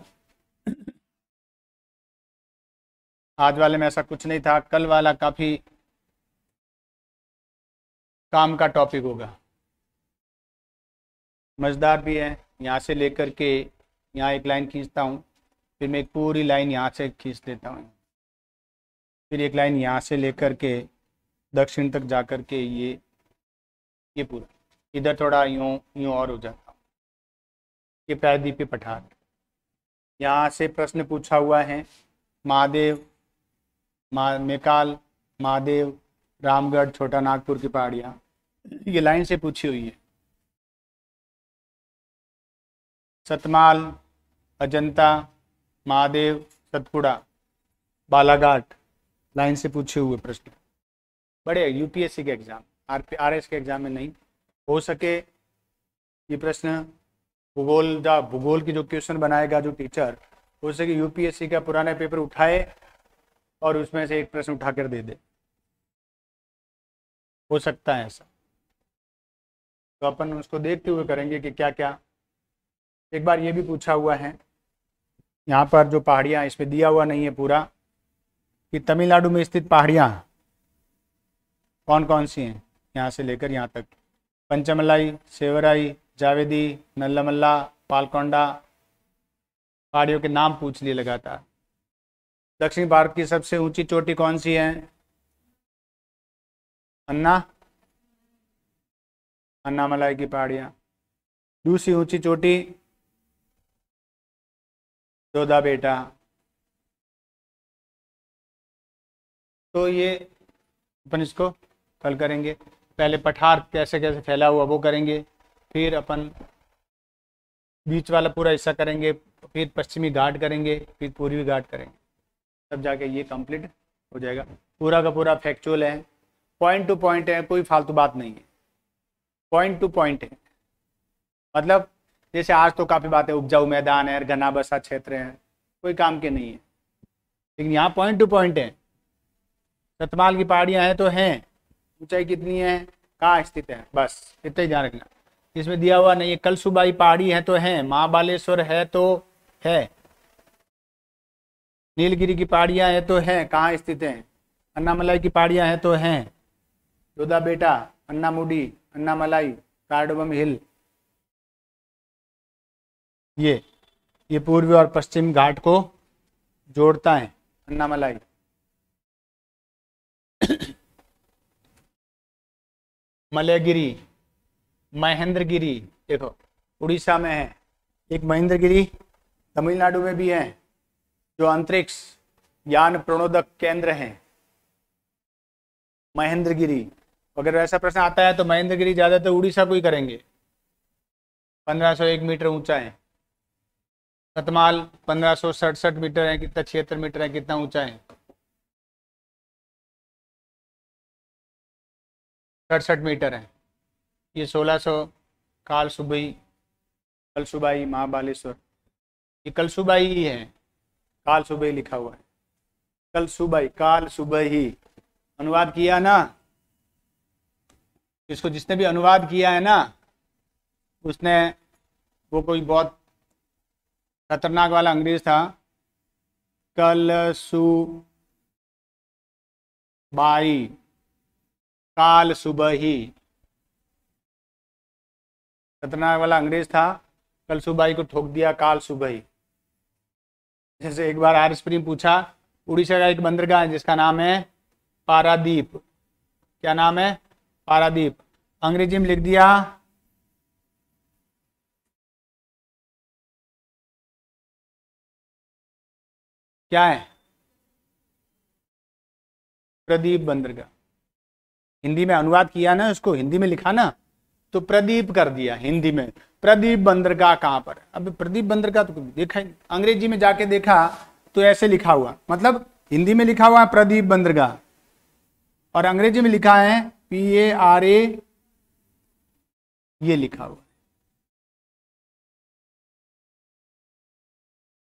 आज वाले में ऐसा कुछ नहीं था, कल वाला काफ़ी काम का टॉपिक होगा, मज़ेदार भी है। यहाँ से लेकर के यहाँ एक लाइन खींचता हूँ, फिर मैं एक पूरी लाइन यहाँ से खींच लेता हूँ, फिर एक लाइन यहाँ से लेकर के दक्षिण तक जा कर के ये पूरा इधर थोड़ा यूँ और हो जाता हूँ। ये प्रायद्वीपीय पठार। यहाँ से प्रश्न पूछा हुआ है, महादेव, मेकाल, महादेव, रामगढ़, छोटा नागपुर की पहाड़ियाँ, ये लाइन से पूछी हुई है। सतमाल, अजंता, महादेव, सतपुड़ा, बालाघाट, लाइन से पूछे हुए प्रश्न बड़े यूपीएससी के एग्जाम, आरएस के एग्जाम में नहीं हो सके ये प्रश्न। भूगोल की जो क्वेश्चन बनाएगा जो टीचर, हो सके यूपीएससी का पुराना पेपर उठाए और उसमें से एक प्रश्न उठा कर दे दे, हो सकता है ऐसा। तो अपन उसको देखते हुए करेंगे कि क्या क्या। एक बार ये भी पूछा हुआ है, यहाँ पर जो पहाड़ियाँ, इसमें दिया हुआ नहीं है पूरा कि तमिलनाडु में स्थित पहाड़ियाँ कौन कौन सी हैं, यहाँ से लेकर यहाँ तक, पंचमलाई, सेवराई, जावेदी, नल्लामल्ला, पालकोंडा, पहाड़ियों के नाम पूछ लिए लगातार। दक्षिण भारत की सबसे ऊंची चोटी कौन सी है? अन्नामलाई की पहाड़ियाँ। दूसरी ऊंची चोटी जोधा बेटा। तो ये अपन इसको कल करेंगे। पहले पठार कैसे कैसे फैला हुआ वो करेंगे, फिर अपन बीच वाला पूरा हिस्सा करेंगे, फिर पश्चिमी घाट करेंगे, फिर पूर्वी घाट करेंगे, तब जाके ये कंप्लीट हो जाएगा। पूरा का पूरा फैक्चुअल है, पॉइंट टू पॉइंट है, कोई फालतू बात नहीं है, पॉइंट टू पॉइंट है। मतलब जैसे आज तो काफ़ी बातें, उपजाऊ मैदान है, घना बसा क्षेत्र है, कोई काम के नहीं है, लेकिन यहाँ पॉइंट टू पॉइंट है। सतमाल की पहाड़ियाँ हैं तो हैं, ऊंचाई कितनी है, कहाँ स्थित है, बस इतना ही ध्यान रखना। इसमें दिया हुआ नहीं है। कलसुबाई पहाड़ी है तो है, महाबालेश्वर है तो है, नीलगिरी की पहाड़ियाँ हैं तो हैं, कहाँ स्थित हैं, अन्नामलाई की पहाड़ियाँ हैं तो हैं, जोधा बेटा, अन्नामुडी, अन्नामलाई, कार्डोबम हिल, ये पूर्वी और पश्चिम घाट को जोड़ता है अन्नामलाई। मलयगिरी, महेंद्रगिरी, देखो उड़ीसा में है, एक महेंद्रगिरी तमिलनाडु में भी है, जो अंतरिक्ष यान प्रणोदक केंद्र है महेंद्रगिरी। अगर ऐसा प्रश्न आता है तो महेंद्रगिरी ज़्यादातर उड़ीसा को ही करेंगे, 1501 मीटर ऊंचा है। सतमाल 1567 मीटर है, कितना 76 मीटर है, कितना ऊंचा है। 67 मीटर है। ये 1600 काल सुबही, कलसुबाई महाबालेश्वर, ये कलसुबाई ही है, काल सुबही लिखा हुआ है, कलसुबाई काल सुबही। अनुवाद किया ना, इसको जिसने भी अनुवाद किया है ना, उसने वो कोई बहुत खतरनाक वाला अंग्रेज था। कलसुबाई काल सुबही, खतरनाक वाला अंग्रेज था, कलसुबाई को ठोक दिया काल सुबही। जैसे एक बार आर स्प्रिंग पूछा, उड़ीसा का एक बंदरगाह है जिसका नाम है पारादीप। क्या नाम है? पारादीप। अंग्रेजी में लिख दिया क्या है? प्रदीप बंदरगाह। हिंदी में अनुवाद किया ना, उसको हिंदी में लिखा ना, तो प्रदीप कर दिया हिंदी में। प्रदीप बंदरगाह कहाँ पर? अब प्रदीप बंदरगाह तो देखा ही नहीं। अंग्रेजी में जाके देखा तो ऐसे लिखा हुआ, मतलब हिंदी में लिखा हुआ है प्रदीप बंदरगाह और अंग्रेजी में लिखा है PARA, ये लिखा हुआ।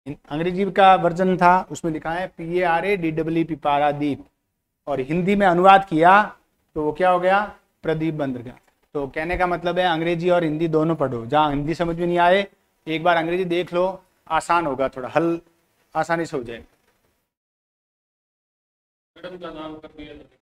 अंग्रेजी का वर्जन था, उसमें लिखा है PARADEEP पारादीप, और हिंदी में अनुवाद किया तो वो क्या हो गया? प्रदीप बंदरगाह। तो कहने का मतलब है अंग्रेजी और हिंदी दोनों पढ़ो। जहाँ हिंदी समझ में नहीं आए एक बार अंग्रेजी देख लो, आसान होगा, थोड़ा हल आसानी से हो जाएगा। मैडम का नाम कर दिया।